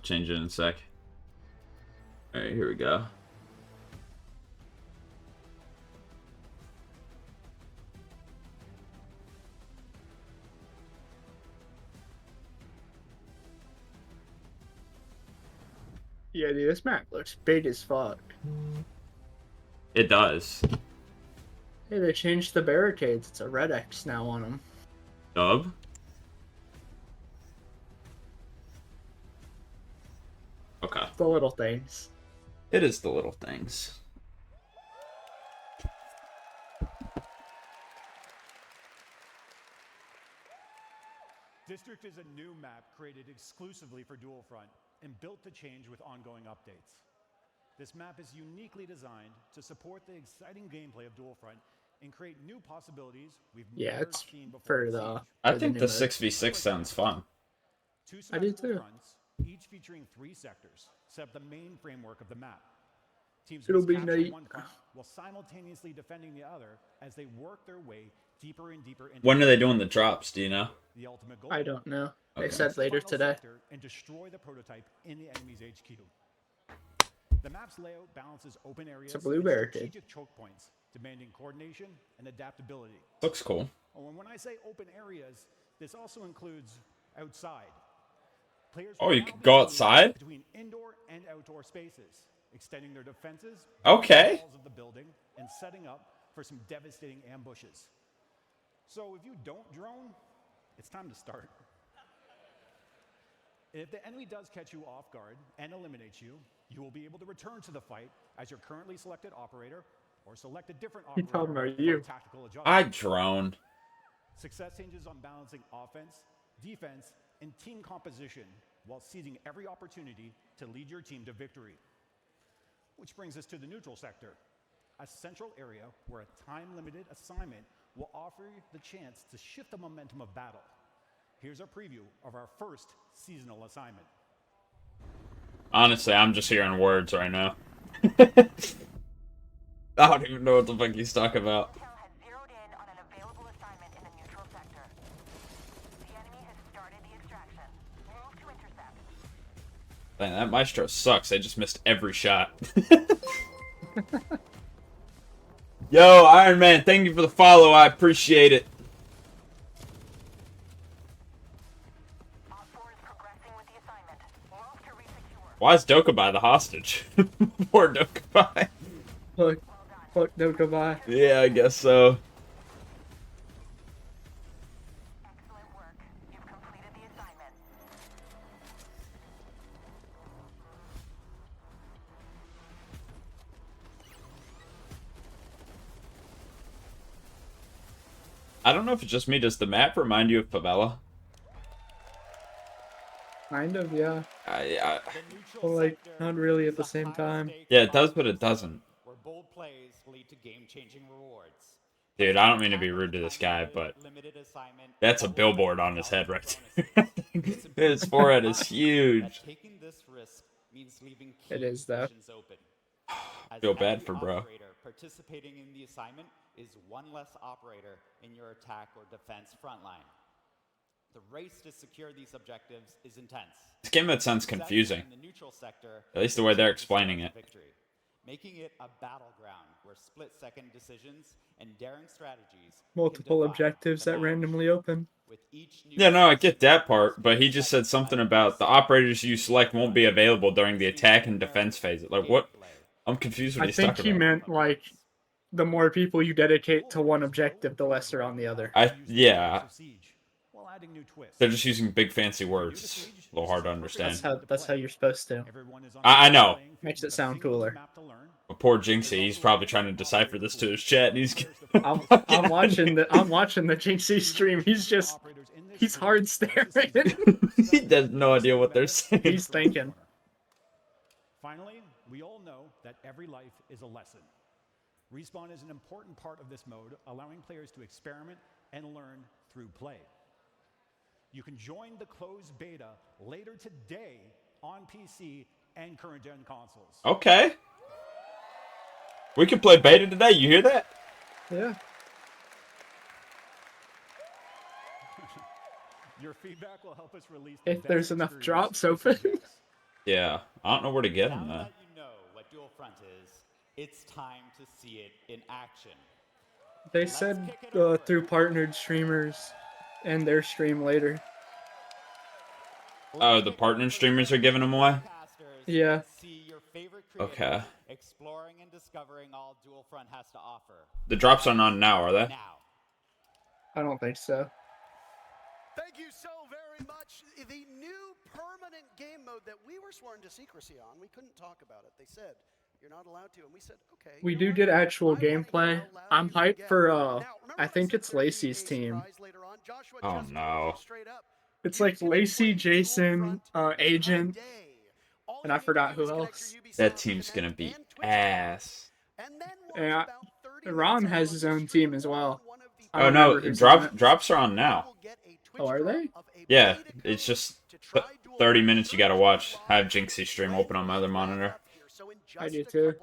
change it in a sec. Alright, here we go. Yeah, dude, this map looks big as fuck. It does. Hey, they changed the barricades. It's a red X now on them. Dub? Okay. The little things. It is the little things. District is a new map created exclusively for Dual Front and built to change with ongoing updates. This map is uniquely designed to support the exciting gameplay of Dual Front and create new possibilities we've never seen before. For the. I for think the new 6v6 sounds fun. Two I do symmetrical too. fronts, each featuring 3 sectors, set up the main framework of the map. Teams It'll must be capture neat. one front while simultaneously defending the other as they work their way deeper and deeper into When are they doing the drops, do you know? the ultimate goal. I don't know. They Okay. said later Final today. sector and destroy the prototype in the enemy's HQ. The map's layout balances open areas It's a blue and barricade. strategic choke points, demanding coordination and adaptability. Looks cool. When I say open areas, this also includes outside. Players Oh, will you now could be go able to outside? move between indoor and outdoor spaces, extending their defenses Okay. the walls of the building and setting up for some devastating ambushes. So if you don't drone, it's time to start. If the enemy does catch you off guard and eliminates you, you will be able to return to the fight as your currently selected operator or select a different You operator talking about for you. a tactical adjustment. I droned. Success hinges on balancing offense, defense, and team composition while seizing every opportunity to lead your team to victory. Which brings us to the neutral sector, a central area where a time-limited assignment will offer you the chance to shift the momentum of battle. Here's a preview of our first seasonal assignment. Honestly, I'm just hearing words right now. I don't even know what the fuck he's talking about. Intel has zeroed in on an available assignment in the neutral sector. The enemy has started the extraction. Move to intercept. Man, that Maestro sucks. They just missed every shot. Yo, Iron Man, thank you for the follow. I appreciate it. Op 4 is progressing with the assignment. Move to resecure. Why is Dokkaebi the hostage? Poor Dokkaebi. Look, fuck, no goodbye. Yeah, I guess so. Excellent work. You've completed the assignment. I don't know if it's just me. Does the map remind you of Favela? Kind of, yeah. I The neutral Well, like, sector not really is at the a same time. high-stakes Yeah, it does, but it competition doesn't. Where bold plays lead to game-changing rewards. Dude, I don't mean to be rude to this guy, but Limited assignment, that's a billboard on his head right there. His forehead is huge. Taking this risk means leaving It is, though. positions open. As Feel bad every for bro. operator participating in the assignment is one less operator in your attack or defense front line. The race to secure these objectives is intense. This game that sounds Success confusing. in the neutral sector At least the way they're is the start explaining of it. victory, making it a battleground where split-second decisions and daring strategies can Multiple define objectives the that match. randomly open. With each new Yeah, no, I phase, get that part, but he just said something about the operators you select won't be available during the attack and defense phase. Like, what? I'm confused what I he's think talking he about. meant, like, the more people you dedicate to one objective, the lesser on the other. Yeah, While adding new twists. they're just using big fancy words. It's a little hard to understand. That's how you're supposed to. Everyone is on I the know. playing field Makes it with a sound single cooler. map to learn. But poor Jinxie, he's probably trying to decipher this to his chat, and he's I'm watching the Jinxie stream. He's hard staring. he has no idea what they're saying. He's thinking. Finally, we all know that every life is a lesson. Respawn is an important part of this mode, allowing players to experiment and learn through play. You can join the closed beta later today on PC and current-gen consoles. Okay. We can play beta today, you hear that? Yeah. Your feedback will help us release If there's enough drops open. Yeah, I don't know where to get Now him though. that you know what dual front is, it's time to see it in action. They Let's said kick it over. through partnered streamers and their stream later. Oh, the partner streamers are giving them away? Yeah. See your favorite Okay. creators exploring and discovering all dual front has to offer. The drops aren't on now, are they? Now, I don't think so. Thank you so very much. The new permanent game mode that we were sworn to secrecy on, we couldn't talk about it. They said you're not allowed to, and we said okay. We you do know get what? actual I wanna hear gameplay. how loud I'm you can hyped get. for Now, remember I think said it's there'd be Lacey's a team. surprise later on? Joshua Oh, just no. straight up. It's You like can Lacey, play Dual Jason, Front Agent, today. All and you I need to forgot do is who connect else. your Ubisoft That team's gonna Connect be and Twitch ass. account, and then watch Yeah, about 30 Ron minutes has on his the own stream team as or well. on one of the I Oh don't no, remember who's on it. drops are on now. Oh, are they? Yeah, it's just 30 minutes you gotta watch. I have Jinxie stream open on my other monitor. I do too.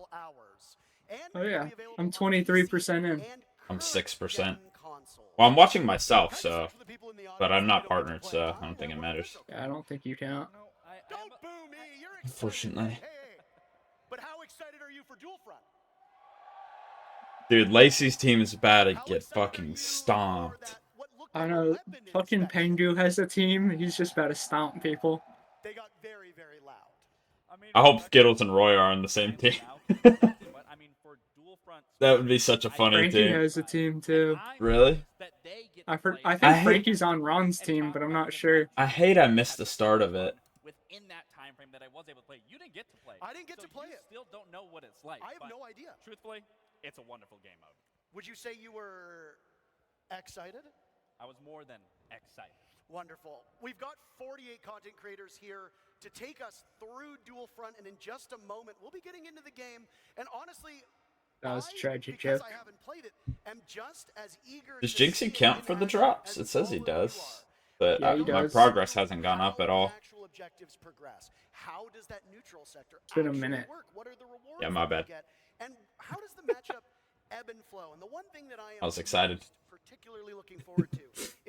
Oh yeah, I'm 23% in. I'm 6%. Well, I'm watching myself, so, but I'm not partnered, so I don't think it matters. Yeah, I don't think you count. Don't boo me. You're excited. Unfortunately. Hey, but how excited are you for Dual Front? Dude, Lacey's team is about to get fucking stomped. I know. Fucking Pengu has a team. He's just about to stomp people. They got very, very loud. I hope Skittles and Roy are on the same team. That would be such a funny Frankie team. has a team too. Really? I think I hate- Frankie's on Ron's team, but I'm not sure. I hate I missed the start of it. Within that time frame that I was able to play, you didn't get to play. I didn't get so to play you it. Still don't know what it's like. I have but no idea. Truthfully, it's a wonderful game mode. Would you say you were excited? I was more than excited. Wonderful. We've got 48 content creators here to take us through Dual Front, and in just a moment, we'll be getting into the game. And honestly, That was a tragic because joke. I haven't played it, am just as eager Does to see Jinxie it count in for the action drops? as It says he all of you does. are. But Yeah, he my does. progress hasn't gone up at all. How actual objectives progress? How does that neutral sector It's been a actually minute. work? What are the rewards Yeah, my that we bad. get? And how does the matchup ebb and flow? And the one thing that I am I was excited. most particularly looking forward to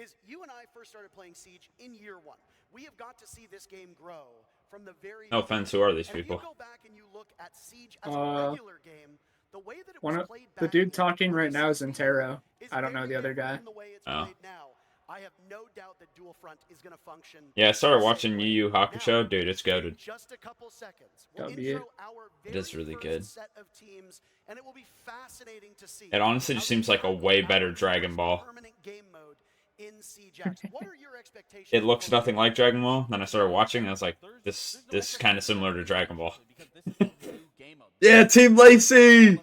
is you and I first started playing Siege in year one. We have got to see this game grow from the very No offense, who are these and if people? you go back and you look at Siege as a regular game, the way that it One was of played the back dude in talking right now is 2016 Intero. is I don't know very the other different guy. from the way it's Oh. played now. I have no doubt that Dual Front is going to function. Yeah, I started the same watching way. Yu Yu Now, Hakusho. Dude, it's in goated. just a couple seconds, we'll That'll be intro our It is very really first good. set of teams, and it will be fascinating to see. It honestly just how seems they like a tackle way our better first Dragon Ball. permanent game mode in Siege X. What are your expectations? It looks for nothing the like Dragon Ball. Then I started watching, and I was like, There's this no is kind of similar to Dragon Ball. because this is a new game mode. Yeah, Team Lacey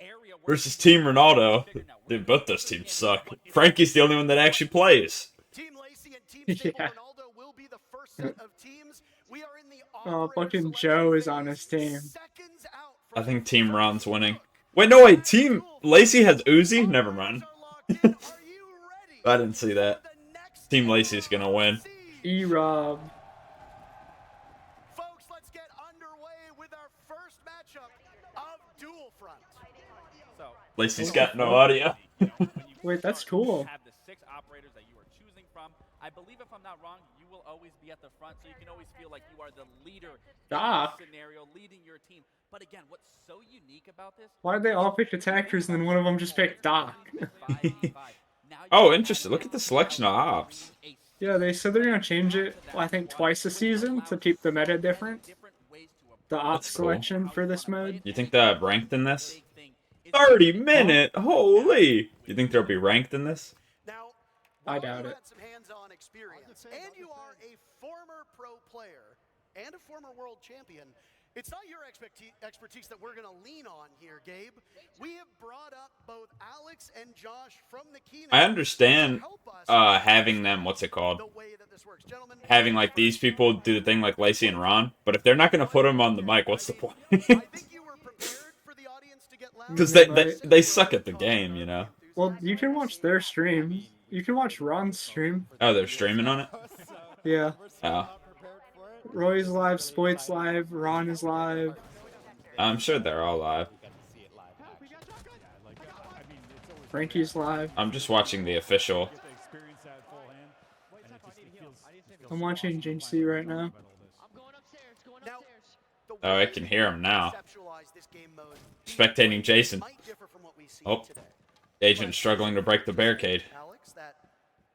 Area where versus you Team Ronaldo. Dude, both those teams suck. Frankie's the only one that actually plays. Team Lacey and Team Stable Yeah. Ronaldo will be the first set of teams. We are in the Oh, operator fucking selection Joe is phase, on his team. seconds out I from think the Team first Ron's winning. look. Wait, no, wait. Team Lacey has Uzi? Never mind. Are you ready I didn't see that. for the next Team Lacey's gonna win. Siege? E-Rob. Folks, let's get underway with our first matchup of Dual Front. So, Lacey's got no audio. when you Wait, that's start, you cool. have the 6 operators that you are choosing from. I believe if I'm not wrong, you will always be at the front, so you can always feel like you are the leader Doc. in this scenario, leading your team. But again, what's so unique about this? Why'd they all pick attackers and then one of them just picked Doc? Oh, interesting. Look at the selection of ops. Yeah, they said they're gonna change it, I think, twice a season to keep the meta different. The ops That's cool. selection for this mode. You think they'll have ranked in this? 30-minute? Holy! You think they'll be ranked in this? Now, I while doubt you it. had some hands-on experience, and you are a former pro player and a former world champion, it's not your expertise that we're going to lean on here, Gabe. We have brought up both Alex and Josh from the keynote. I understand to help us having them, what's it called? the way that this works. Gentlemen, Having like these people do the thing like Lacey and Ron, but if they're not gonna put them on the mic, what's the point? I think you were prepared for the audience to get loud. Because they suck at the game, you know. Well, you can watch their stream. You can watch Ron's stream. Oh, they're streaming on it. Yeah. Oh, Roy's live, Spoit's live, Ron is live. I'm sure they're all live. Frankie's live. I'm just watching the official. I'm watching Jinxie right now. Now, the Oh, I way can that hear you him now. conceptualize this game mode Spectating Jason. might differ from what we see Oh, today. Agent struggling to break the barricade. Alex, that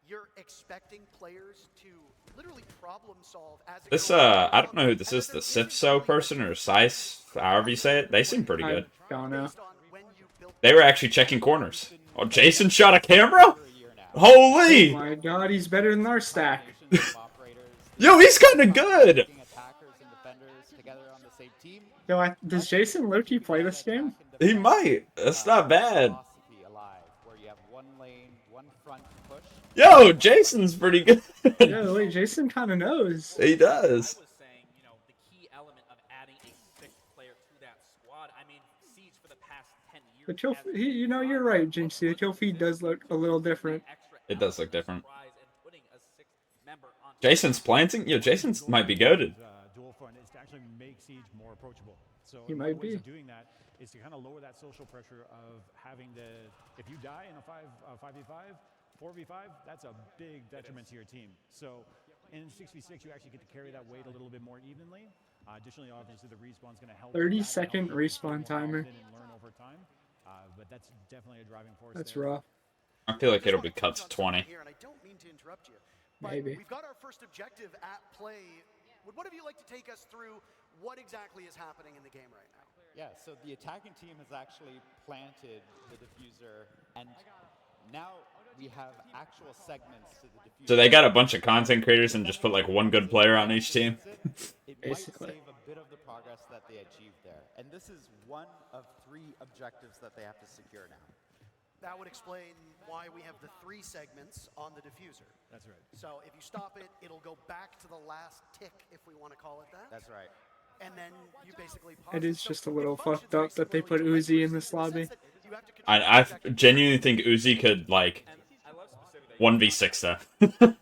you're expecting players to literally problem solve as it This, goes along, I don't know who this and is, that the there isn't Sifso really person or Sice, however you say it. They seem pretty I good. don't know. based on when you built They were actually checking corners. Oh, Jason shot a camera? For a year now. Oh Holy! my god, he's better than our stack. Foundations of operators, Yo, he's kind of good! putting attackers and defenders together on the same team. Yo, does Jason Loki play this game? He might. That's not bad. Philosophy alive, where you have one lane, one front push. Yo, Jason's pretty good. Yeah, wait, Jason kind of knows. He does. I was saying, you know, the key element of adding a sixth player to that squad. I mean, Siege for the past 10 years. The kill, has you know, you're right, Jinxie. The kill feed does look a little different. extra It does look different. surprise in putting a sixth member on Jason's planting? Yo, Jason's might be goaded. Dual front is to actually make Siege more approachable. So He one might of the ways be. of doing that is to kind of lower that social pressure of having to, if you die in a 5v5, 4v5, that's a big detriment to your team. So in 6v6, you actually get to carry that weight a little bit more evenly. Additionally, obviously, the respawn's going to help. 30-second respawn timer. And learn over time. But that's definitely a driving force. That's there. rough. I feel like it'll be cut to 20. Here, and I don't mean to interrupt you, but Maybe. we've got our first objective at play. Would one of you like to take us through what exactly is happening in the game right now? Yeah, so the attacking team has actually planted the diffuser, and now we have actual segments to the diffuser. So they got a bunch of content creators and just put like one good player on each team. It Basically. might save a bit of the progress that they achieved there. And this is one of 3 objectives that they have to secure now. That would explain why we have the 3 segments on the diffuser. That's right. So if you stop it, it'll go back to the last tick, if we want to call it that. That's right. And then you basically pause It is So just a it little functions fucked very up that they put similarly to Uzi in Legends this in the lobby. sense that you have to control I exactly- genuinely think Uzi could like And I love specifically 1v6 them.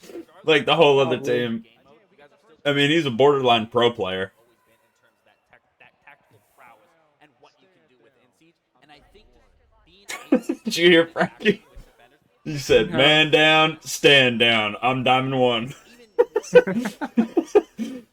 Like the whole other Probably. team. game mode. You guys are still I mean, he's a borderline pro player. always been in terms of that tactical prowess and what you can do within Siege. And I think just being able Did you hear to Frankie? interact with defenders, He said, "Man down, stand down. I'm Diamond 1." even in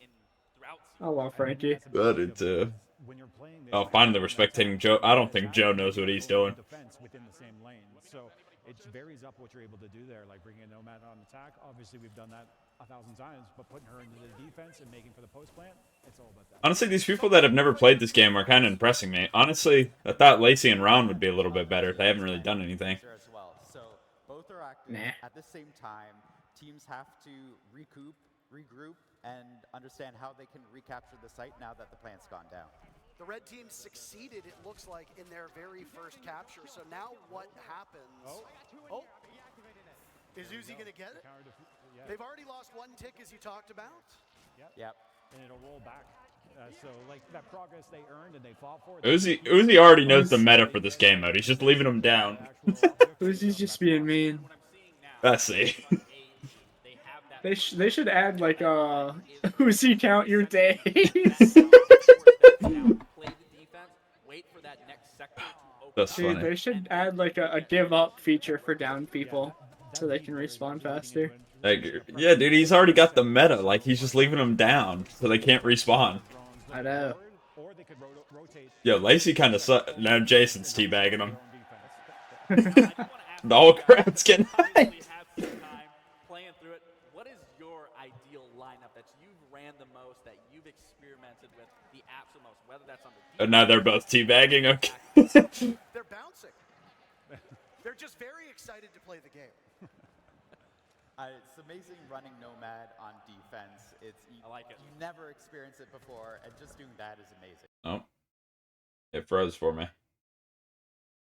throughout I love Frankie. I did too. When you're playing this, Oh, finally we're spectating Joe. I don't think Joe knows what he's doing. Defense within the same lane. So it varies up what you're able to do there, like bringing a Nomad on attack. Obviously, we've done that 1,000 times, but putting her into the defense and making for the post plant, it's all about that. Honestly, these people that have never played this game are kind of impressing me. Honestly, I thought Lacey and Ron would be a little bit better. They haven't really done anything. As well. So both are active Nah. at the same time. Teams have to recoup, regroup, and understand how they can recapture the site now that the plant's gone down. The red team succeeded, it looks like, in their very first capture. So now what happens? Oh. Is Uzi going to get it? Yeah, They've already lost 1 tick, as you talked about. Yep. and it'll roll back. So like that progress they earned and they fought for. Uzi already knows the meta for this game mode. He's just leaving them down. Uzi's just being mean. what I'm seeing now Let's see. is they have that They should add like Uzi count your days. play the defense, wait for that next sector to open That's up. Dude, funny. they should add like a give up feature for down people so they can respawn faster. Like, yeah, dude, he's already got the meta. Like, he's just leaving them down so they can't respawn. I know. Or they could rotate. Yo, Lacey kind of sucks. Now Jason's teabagging him. I do want to ask The whole crowd's getting obviously hyped. have some time playing through it. What is your ideal lineup that you've ran the most, that you've experimented with the absolute most, whether that's on the And now they're both teabagging. Okay. They're bouncing. They're just very excited to play the game. It's amazing running Nomad on defense. I like it. You never experienced it before, and just doing that is amazing. Oh, it froze for me.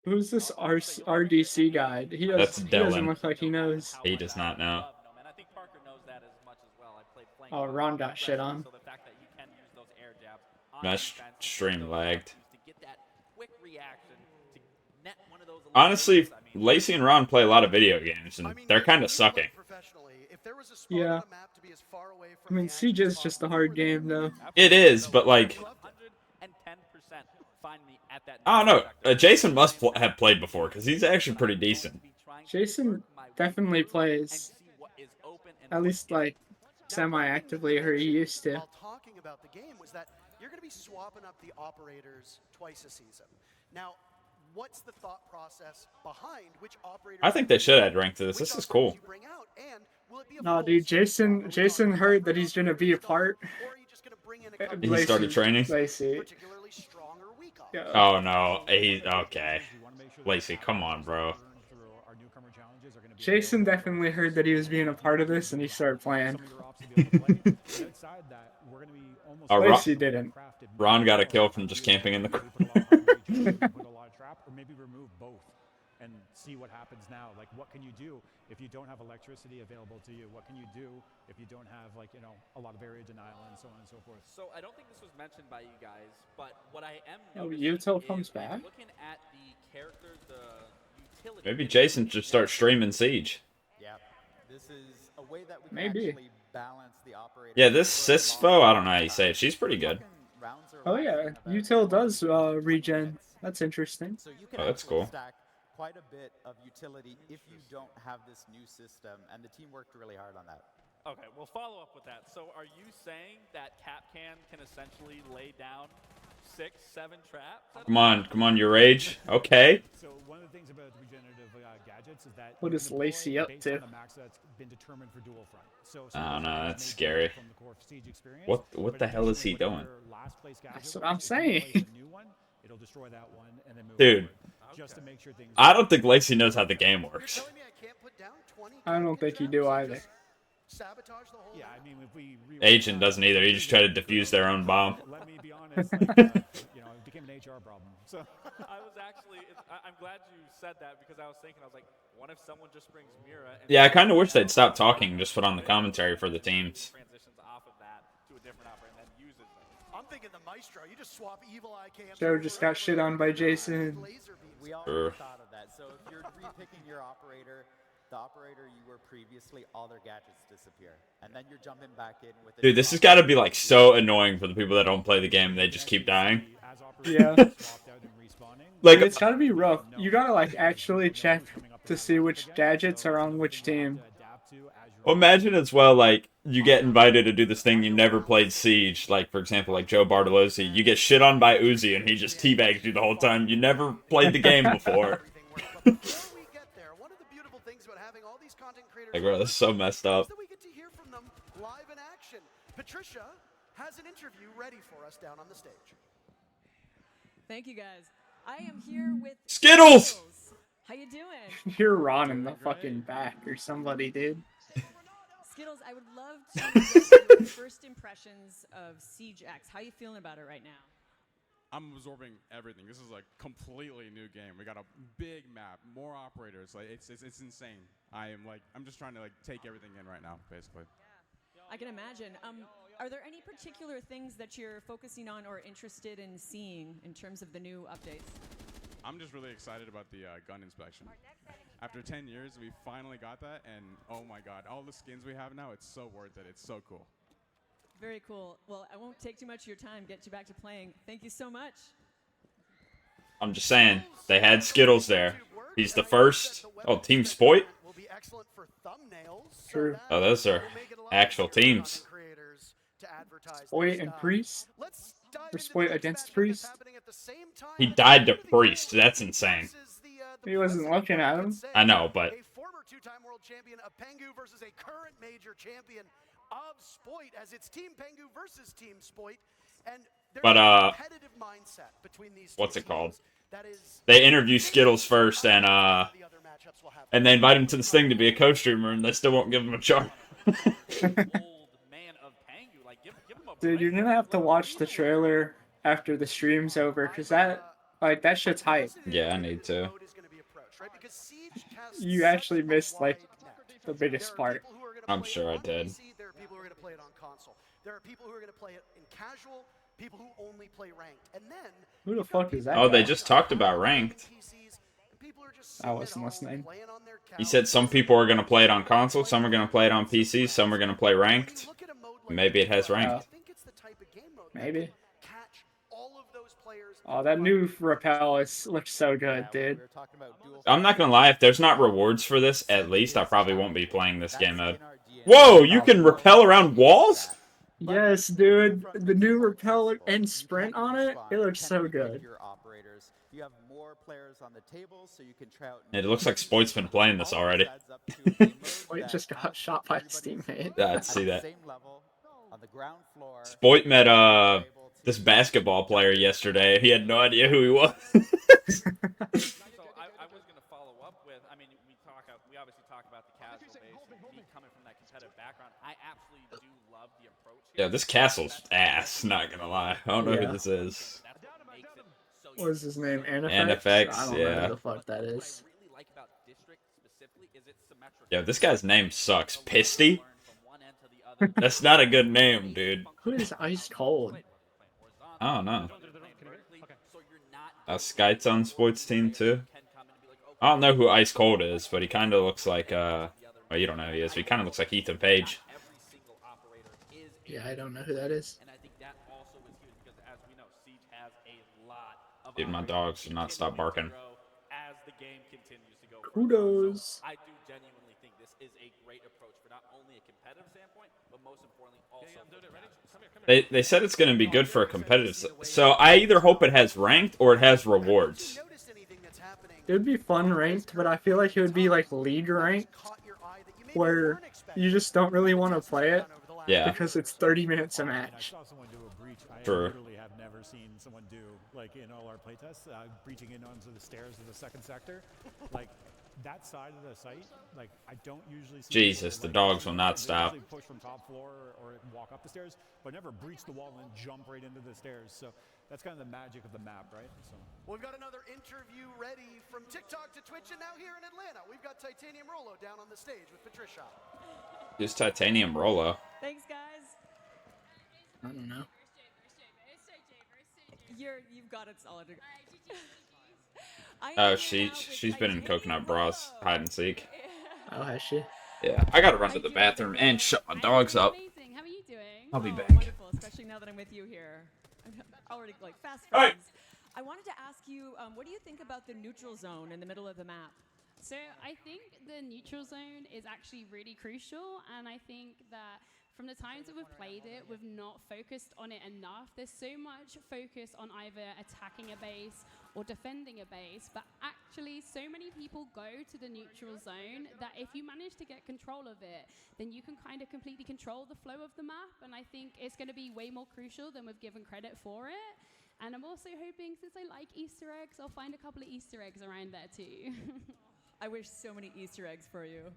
Who's this RDC guy? He That's doesn't Dylan. look like he knows. He does not know. I think Parker knows that as much as well. I played flank Oh, Ron got shit on. So the fact that you can use those air jabs on My defense, stream those lagged. options to get that quick reaction, to net one of those Honestly, eliminations, I mean, Lacey and Ron play a lot of video games, and they're kind of they sucking. play professionally. If there was a spot Yeah. on the map to be as far away I from mean, the Siege action is as just a possible, hard they would game, do though. It is, but like, 110% find me at that I don't know. sector. Jason must have played before because he's actually pretty decent. Jason definitely plays, at least like semi-actively, or he used to. While talking about the game was that you're going to be swapping up the operators twice a season. Now, what's the thought process behind which operators? I think they should add rank to this. which This is operators cool. you bring out, and will it be a No, full dude, season? Are we Jason talking heard that every he's gonna be a week off, part. or are you just going to bring in a couple He started training? Lacey. particularly strong or weak off? Yeah. Oh no, he okay. Lacey, come on, bro. Jason definitely heard that he was being a part of this, and he started playing. Oh, Lacey didn't. Ron got a kill from just camping in the corner. Or maybe remove both and see what happens now. Like, what can you do if you don't have electricity available to you? What can you do if you don't have, like, you know, a lot of area denial and so on and so forth? So I don't think this was mentioned by you guys, but what I am Oh, noticing Yuto is comes when back? looking at the characters, the utility. Maybe Jason should start streaming Siege. Yeah, this is a way that we can Maybe. actually balance the operator. Yeah, this Sisfo, I don't know how you say it. She's pretty good. Oh yeah, Util does regen. That's interesting. So you can Oh, that's actually cool. stack quite a bit of utility if you don't have this new system, and the team worked really hard on that. Okay, we'll follow up with that. So are you saying that Capcan can essentially lay down 6, 7 traps? Come on, your rage. Okay. So one of the things about regenerative gadgets is that What you is can Lacey deploy up based to? on the max that's been determined for dual front. So I don't know, something that's made scary. from the core Siege experience, What but the hell is he additionally, doing? whatever last place gadget That's what was, I'm if you saying. place a new one, it'll destroy that one and then move Dude. forward, just to make sure things I don't think Lacey knows how the game You're works. telling me I can't put down 20 I don't Capcan think you traps do and either. just sabotage the whole Yeah, map? I mean, if we Agent doesn't either. He just tried to defuse their own bomb. Let me be honest, like, you know, it became an HR problem. So I was actually, I'm glad you said that because I was thinking, I was like, what if someone just brings Mira? And Yeah, I kind of wish they'd stop talking and just put on the commentary for the teams. transitions off of that to a different operator and then uses them. I'm thinking the Maestro. You just swap Evil Eye Cam. Joe just got shit on by Jason. We Sure. already thought of that. So if you're repicking your operator, the operator you were previously, all their gadgets disappear, and then you're jumping back in with. a Dude, new this has got to be operator. like so annoying for the people that don't play the game and they just keep dying. as Yeah. operators swapped out and respawning, Like, It's gotta be rough. You gotta like actually check to see which gadgets are on which team. to adapt to as you're well, imagine as well, like, you get invited to do this thing, you never played Siege, like, for example, like Joe Bartolozzi. You get shit on by Uzi and he just teabags you the whole time. You never played the game before. Before we get there, one of the beautiful things about having all these content creators Like, bro, this is so messed is up. that we get to hear from them live in action. Patricia has an interview ready for us down on the stage. Thank you guys. I am here with Skittles! How you doing? You're Ron in the fucking back or somebody, dude. Skittles, I would love to get your first impressions of Siege X. How you feeling about it right now? I'm absorbing everything. This is a completely new game. We got a big map, more operators. Like it's insane. I'm just trying to like take everything in right now, basically. I can imagine. Are there any particular things that you're focusing on or interested in seeing in terms of the new updates? I'm just really excited about the gun inspection. After 10 years, we finally got that, and oh my god, all the skins we have now, it's so worth it. It's so cool. Very cool. Well, I won't take too much of your time. Get you back to playing. Thank you so much. I'm just saying, they had Skittles there. He's the first. Oh, Team Spoit? Will be excellent for thumbnails. so True. that Oh, those are will make it a lot actual easier for teams. content creators to advertise Spoit their and stuff. Priest? Let's dive Or into Spoit the next against matchup that's Priest? happening at the same time He that died to the Priest. game That's insane. versus the He wasn't president, looking at I would him. say. I know, but A former two-time world champion of Pengu versus a current major champion of Spoit, as it's Team Pengu versus Team Spoit. And there's But, a competitive mindset between these two what's it called? teams that is they interview Skittles first, and the other matchups will have. they invite him to this thing to be a co-streamer, and they still won't give him a chart. Old man of Pangu, like give him a Dude, you're break. gonna have to watch the trailer after the stream's over, cause that shit's hype. Yeah, I need to. You actually missed like the biggest part. I'm sure I did. There are people who are going to play it on console. There are people who are going to play it in casual, people who only play ranked. And then Who the fuck is that? Oh, they guy? just talked about ranked. I wasn't listening. He said some people are going to play it on console, some are going to play it on PC, some are going to play ranked. Maybe it has ranked. Maybe. Oh, that new rappel looks so good, Yeah, we dude. were talking about dual I'm not going to lie, if there's not rewards for this, at least I probably won't be playing this game mode. That's in our DNA. Whoa, you can rappel around walls? Yes, dude. The new repeller and sprint on it, it looks so good. Your operators. You have more players on the table, so you can try out. It looks like Spoit's been playing this already. Spoit just got shot by his teammate. Yeah, I'd see that. Same level, on the ground floor. Spoit met this basketball player yesterday. He had no idea who he was. So I was going to follow up with, I mean, we obviously talk about the casual base and me coming from that competitive background. I absolutely do love the approach here. Yeah, this castle's ass, not gonna lie. I don't know who this is. That's what makes it so What is his name? Anifex? Anifex, I don't know yeah. who the fuck that is. What I really like about District specifically is it's symmetrical. Yeah, this guy's name sucks. Pisty? That's not a good name, dude. Who is Ice Cold? I don't know. Skyte's on Sports Team too. I don't know who Ice Cold is, but he kind of looks like, well, you don't know who he is, but he kind of looks like Ethan Page. Yeah, I don't know who that is. And I think that also is huge because, as we know, Siege has a lot of Dude, my dogs should not stop barking. as the game continues to go. Kudos. So I do genuinely think this is a great approach for not only a competitive standpoint, but most importantly also for the casual. They said it's going to be good for a competitive. So I either hope it has ranked or it has rewards. It would be fun ranked, but I feel like it would be like league ranked, where you just don't really want to play it. Yeah. Because it's 30 minutes a match. I saw someone do a breach. I True. literally have never seen someone do, like in all our playtests, breaching in onto the stairs of the second sector. Like, that side of the site, like, I don't usually see... Jesus, the dogs will not stop. They usually push from top floor or walk up the stairs, but never breach the wall and jump right into the stairs. So that's kind of the magic of the map, right? So. We've got another interview ready from TikTok to Twitch, and now here in Atlanta, we've got Titanium Rolo down on the stage with Patricia. Who's Titanium Rolo? Thanks, guys. I don't know. You've got it solid. Oh, she's been in Coconut Bras hide and seek. Oh, has she? Yeah, I gotta run to the bathroom and shut my dogs up. Amazing. How are you doing? I'll be back. Wonderful, especially now that I'm with you here. I'm already like fast Hey! friends. I wanted to ask you, what do you think about the neutral zone in the middle of the map? So I think the neutral zone is actually really crucial, and I think that from the times that we've played it, we've not focused on it enough. There's so much focus on either attacking a base or defending a base, but actually so many people go to the neutral zone that if you manage to get control of it, then you can kind of completely control the flow of the map, and I think it's going to be way more crucial than we've given credit for it. And I'm also hoping, since I like Easter eggs, I'll find a couple of Easter eggs around there too. I wish so many Easter eggs for you.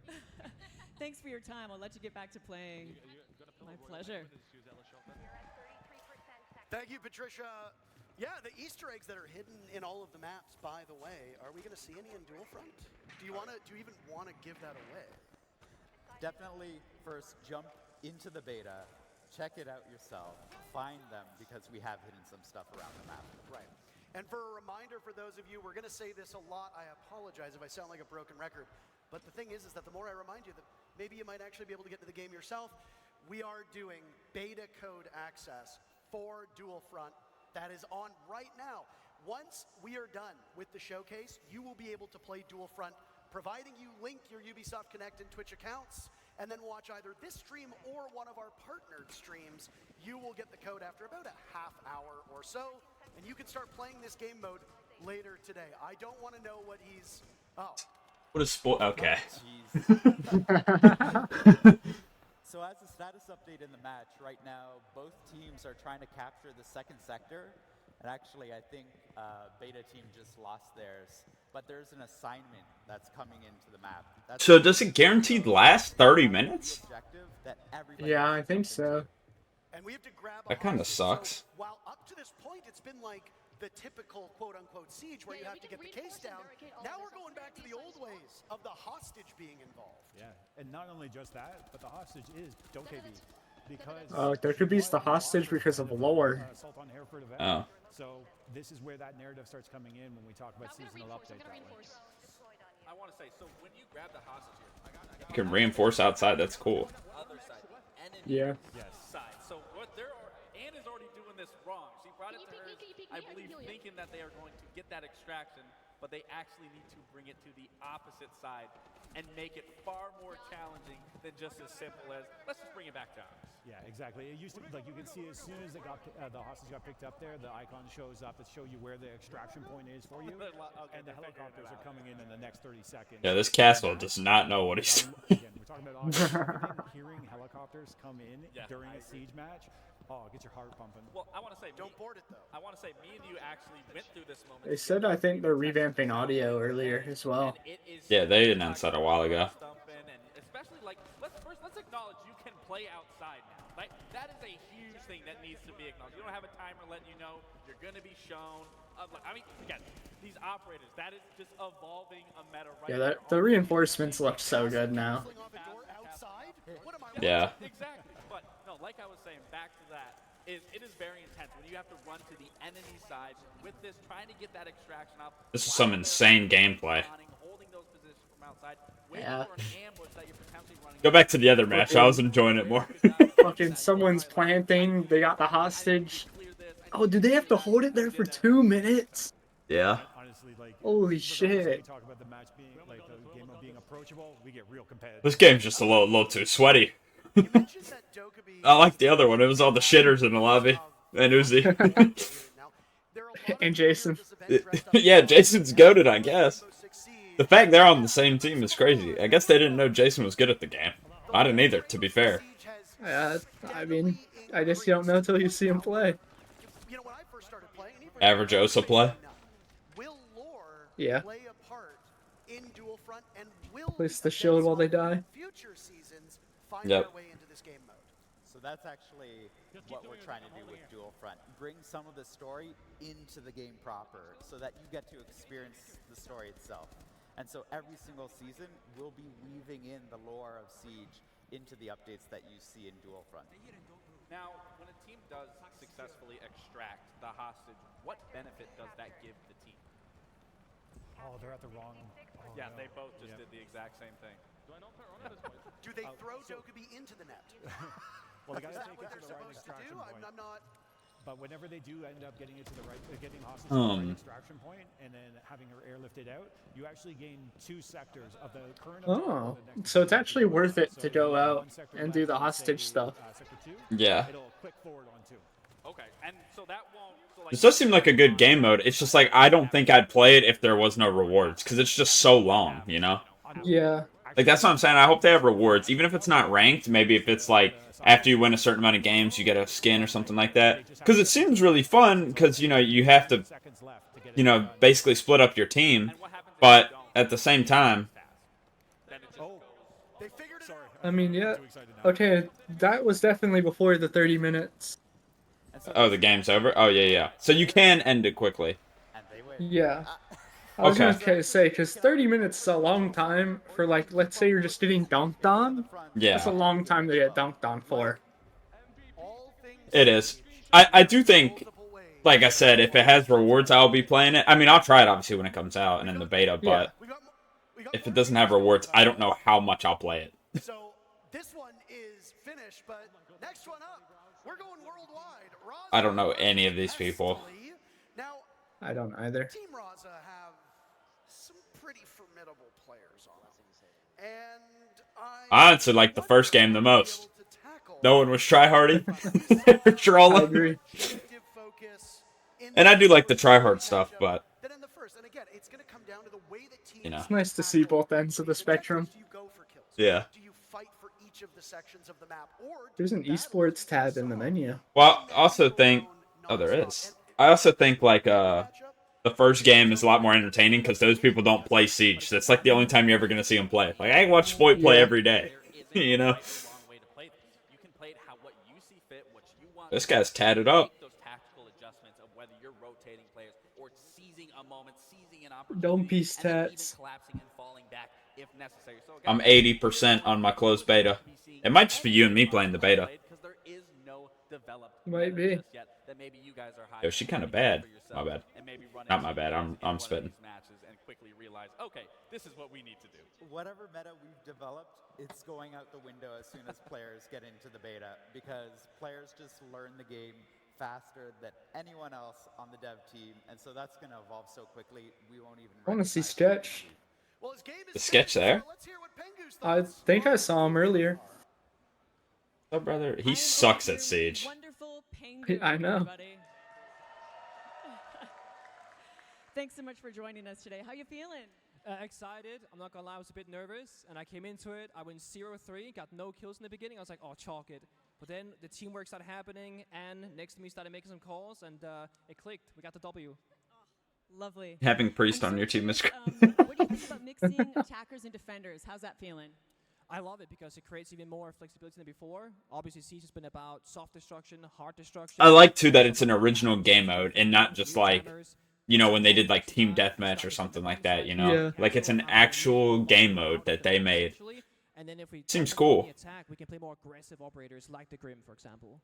Thanks for your time. I'll let you get back to playing. My pleasure. Thank you, Patricia. Yeah, the Easter eggs that are hidden in all of the maps, by the way, are we going to see any in Dual Front? Do you even want to give that away? Definitely first jump into the beta, check it out yourself, find them, because we have hidden some stuff around the map. Right. And for a reminder for those of you, we're going to say this a lot. I apologize if I sound like a broken record. But the thing is that the more I remind you that maybe you might actually be able to get to the game yourself, we are doing beta code access for Dual Front that is on right now. Once we are done with the showcase, you will be able to play Dual Front, providing you link your Ubisoft Connect and Twitch accounts, and then watch either this stream or one of our partnered streams. You will get the code after about a half hour or so, and you can start playing this game mode later today. I don't want to know what he's... Oh. What a sport. Okay. So as a status update in the match, right now, both teams are trying to capture the second sector. And actually, I think Beta team just lost theirs. But there's an assignment that's coming into the map. So does it guaranteed last 30 minutes? Yeah, I think so. And we have to grab That kind of sucks. So, while up to this point, it's been like the typical quote-unquote siege where you have to get the case down. Now we're going back to the old ways of the hostage being involved. Yeah, and not only just that, but the hostage is Dokkaebi. Because there could be the hostage because of lore. Assault on Hereford event. Oh. So this is where that narrative starts coming in when we talk about seasonal update that way. I want to say, so when you grab the hostage here, You can reinforce outside. That's cool. other side, enemy Yeah. side. So what Anne is already doing this wrong. She brought it to her, I believe, thinking that they are going to get that extraction, but they actually need to bring it to the opposite side and make it far more challenging than just as simple as, let's just bring it back to ours. Yeah, exactly. It used to, like, you can see as soon as the hostage got picked up there, the icon shows up to show you where the extraction point is for you, and the helicopters are coming in the next 30 seconds. Yeah, this castle does not know what he's doing. Again, we're talking about audio. Hearing helicopters come in during a siege match, get your heart pumping. Well, I want to say, Don't board it though. I want to say, me and you actually went through this moment. They said I think they're revamping audio earlier as well. Yeah, they announced that a while ago. And especially, like, let's acknowledge you can play outside now. Like, that is a huge thing that needs to be acknowledged. You don't have a timer letting you know you're going to be shown. I mean, again, these operators, that is just evolving a meta right Yeah, the reinforcements look so good now. Yeah. Exactly. But, no, like I was saying, back to that, it is very intense when you have to run to the enemy side with this, trying to get that extraction up. This is some insane gameplay. Holding those positions from outside, Yeah. for an ambush that you're potentially running. Go back to the other match. I was enjoying it more. Fucking someone's planting. They got the hostage. Oh, do they have to hold it there for 2 minutes? Yeah. Honestly, like, Holy shit. we talk about the match being, like, the game of being approachable, we get real competitive. This game's just a little too sweaty. I like the other one. It was all the shitters in the lobby. And Uzi. And Jason. Yeah, Jason's goated, I guess. The fact they're on the same team is crazy. I guess they didn't know Jason was good at the game. I didn't either, to be fair. I mean, I guess you don't know till you see him play. Average Osa play. Yeah. Play a part in Dual Front and will Place the shield while they die. future seasons find Yep. their way into this game mode. So that's actually what we're trying to do with Dual Front. Bring some of the story into the game proper so that you get to experience the story itself. And so every single season, we'll be weaving in the lore of Siege into the updates that you see in Dual Front. Now, when a team does successfully extract the hostage, what benefit does that give the team? Oh, they're at the wrong. Yeah, they both just did the exact same thing. Do they throw Dokkaebi into the net? Well, they got Is to that take what it they're to the right supposed to extraction do? point. I'm not. But whenever they do end up getting it to the right, getting hostage to the right extraction point, and then having her airlifted out, you actually gain 2 sectors of the current. Oh, so it's actually worth it to go out and do the hostage stuff. Sector 2, Yeah. it'll click forward on 2. Okay, and so that won't. So like, This does seem like a good game mode. It's just like, I don't think I'd play it if there was no rewards. Because it's just so long, you know? Yeah. Like, that's what I'm saying. I hope they have rewards. Even if it's not ranked, maybe if it's like, after you win a certain amount of games, you get a skin or something like that. Because it seems really fun, because, you know, you have to, you know, basically split up your team. But at the same time, I mean, yeah. Okay, that was definitely before the 30 minutes. oh, the game's over? Oh, yeah, yeah. So you can end it quickly. Yeah. I was Okay. gonna say, because 30 minutes is a long time for, like, let's say you're just getting dunked on. That's a Yeah, long time to get dunked on for. it is. I do think, like I said, if it has rewards, I'll be playing it. I mean, I'll try it, obviously, when it comes out and in the beta, but if it doesn't have rewards, I don't know how much I'll play it. So this one is finished, but next one up, we're going worldwide. I don't know any of these people. Now, I don't either. Team Raza have some pretty formidable players on them. And I honestly like the first game the most. No one was tryharding. They were I trolling. agree. And I do like the tryhard stuff, but, then in the first, and again, it's going to come down to the way that teams you know. It's nice to see both ends of the spectrum. do you go for kills? Yeah. Do you fight for each of the sections of the map, or do There's an you battle esports tab in the menu. Well, I also think... Oh, there is. I also think, like, the first game is a lot more entertaining because those people don't play Siege. That's, like, the only time you're ever going to see them play. Like, I can watch Spoit play Yeah. every day. You know? way to play this. You can play it how what you see fit, what you want. This guy's tatted up. Those tactical adjustments of whether you're rotating players or seizing a moment, seizing an opportunity, Dome piece and then even tats. collapsing and falling back if necessary. So again, I'm 80% on my closed beta. It might just be you and me playing the beta. because there is no developed Might meta be. just yet that maybe you guys are Yo, she kinda bad. My bad. Not my bad, I'm spitting. Matches and quickly realize, okay, this is what we need to do. Whatever meta we've developed, it's going out the window as soon as players get into the beta, because players just learn the game faster than anyone else on the dev team, and so that's going to evolve so quickly we won't even. I want to see recognize it. Sketch. Well, his game is The Sketch there? let's hear what Pengu's I thoughts think I are saw him earlier. Oh, brother, I he am sucks here at with Siege. Wonderful Pengu, I know. everybody. Thanks so much for joining us today. How you feeling? Excited. I'm not gonna lie, I was a bit nervous, and I came into it. I went 0-3, got no kills in the beginning. I was like, oh, chalk it. But then the teamwork started happening, and next to me started making some calls, and it clicked. We got the W. Lovely. Having Priest I'm on so your team is curious, great. what do you think about mixing attackers and defenders? How's that feeling? I love it because it creates even more flexibility than before. Obviously, Siege has been about soft destruction, hard destruction. I like too that it's an original game mode and not just like, you know, when they did like Team Deathmatch or something like that, you know? Yeah. Like it's an actual game mode that they made. And then if we Seems focus on cool. the attack, we can play more aggressive operators like the Grim, for example.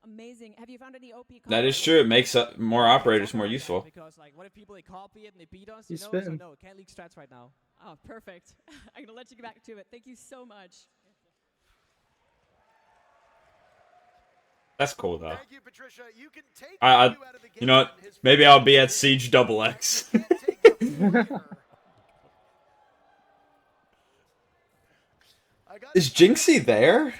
Amazing. Have you found any OP? That is true. It makes more operators more useful. Because like, what if people they copy it and they beat us? He's You know, so spitting. no, can't leak strats right now. Oh, perfect. I'm gonna let you get back to it. Thank you so much. That's cool though. Thank you, Patricia. You can take I Pengu out of the you know game what? in his Maybe first I'll be game. at Siege Double X. You can't take the player. I gotta Is Jinxie there?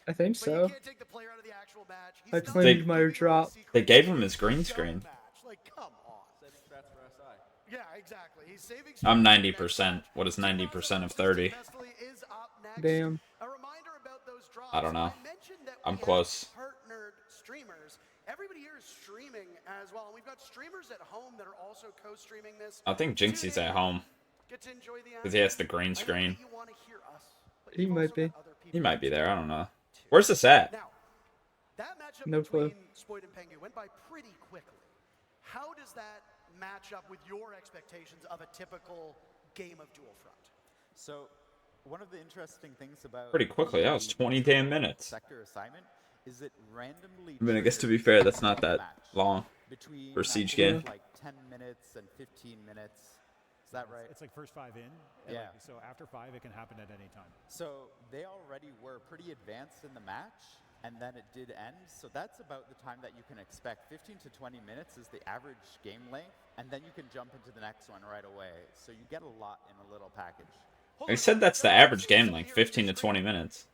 I think But you so. can't take the player out of the actual match. He's I not claimed giving my you a drop. secret They gave him secret his green show screen. match. Like, come on. Saving strats for SI. Yeah, exactly. He's saving I'm strats for 90%. What is 90% of 30? Vesely is up next. Damn. A reminder about those drops. I don't know. mentioned that I'm we have close. Partnered streamers. Everybody here is streaming as well. And we've got streamers at home that are also co-streaming this. I think Jinxie's at home Get to enjoy the because he has the action. green I know that screen. you wanna hear us, but He you've might also be. got other people He might be there. I don't know. too. Where's this at? Now, that matchup No clue. between Spoid and Pengu went by pretty quickly. How does that match up with your expectations of a typical game of Dual Front? So, one of the interesting things about Pretty quickly. That was the 20 damn minutes. sector assignment is it randomly. I mean, I guess to be triggers fair, that's not that match long. between for a I Siege think, game. like 10 minutes and 15 minutes. Is that right? It's like first 5 in. Yeah. Like, so after 5, it can happen at any time. So they already were pretty advanced in the match, and then it did end. So that's about the time that you can expect. 15 to 20 minutes is the average game length, and then you can jump into the next one right away. So you get a lot in a little package. They said that's the average game length, 15 to 20 minutes.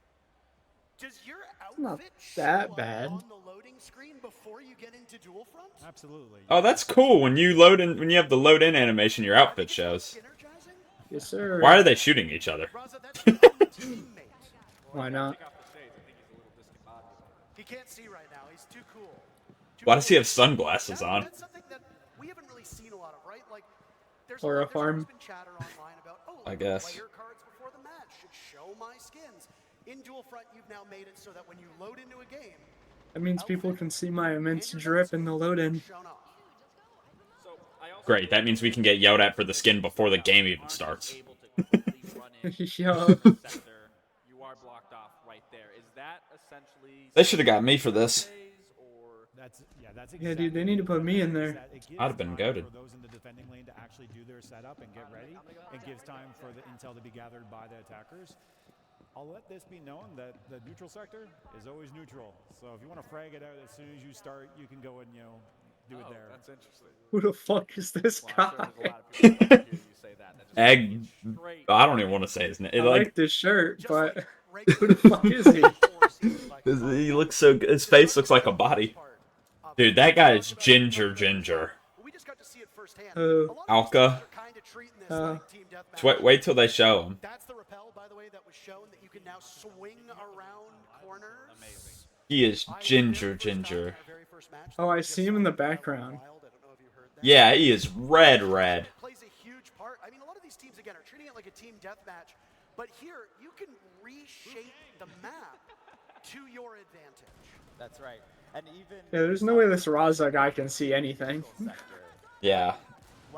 Does your Not outfit that show up bad. on the loading screen before you get into Dual Front? Absolutely. Oh, that's cool. When you load in, when you have the load in animation, your outfit shows. Energizing? Yes, sir. Why are they shooting each other? Raza, that's your own teammate. Why not? Take off the shades. I think he's a little discombobulated. He can't see right now. He's too cool. Too Why does he cool. have sunglasses on? That's something that we haven't really seen a lot of, right? Like, there's Or a there's always farm. been chatter online about, oh, I like, guess. player cards before the match should show my skins. In Dual Front, you've now made it so that when you load into a game, That means people can see my immense and your drip skins in the are load-in. shown off. So I also Great. That means we can get yelled at for the skin before the game even starts. able to quickly run in Yo. the sector. You are blocked off right there. Is that essentially They should have got me for this. or That's that's Yeah, dude, they need to put me in there. I'd have been goated. For those in the defending lane to actually do their setup and get ready, it gives time for the intel to be gathered by the attackers. I'll let this be known that the neutral sector is always neutral. So if you want to frag it out as soon as you start, you can go and do it Oh, there. that's interesting. Who the fuck is this Well, I'm guy? sure there's a lot of people that hear you say that. That just Egg. straight I don't even want to say his name. I Like, like this shirt, Just but like who the fuck is he? he looks so good. His face looks like a body. Dude, that guy is ginger. We just got to see it firsthand. Uh, A lot of these Alka. teams are kinda treating this like Team Deathmatch. Wait till they show him. That's the rappel, by the way, that was shown that you can now swing around corners. amazing. He is ginger. Oh, I see him in the background. Yeah, he is red. Plays a huge part. I mean, a lot of these teams again are treating it like a team deathmatch, but here you can reshape the map to your advantage. That's right. And even Yeah, there's no way this Raza guy can see anything. sector, Yeah.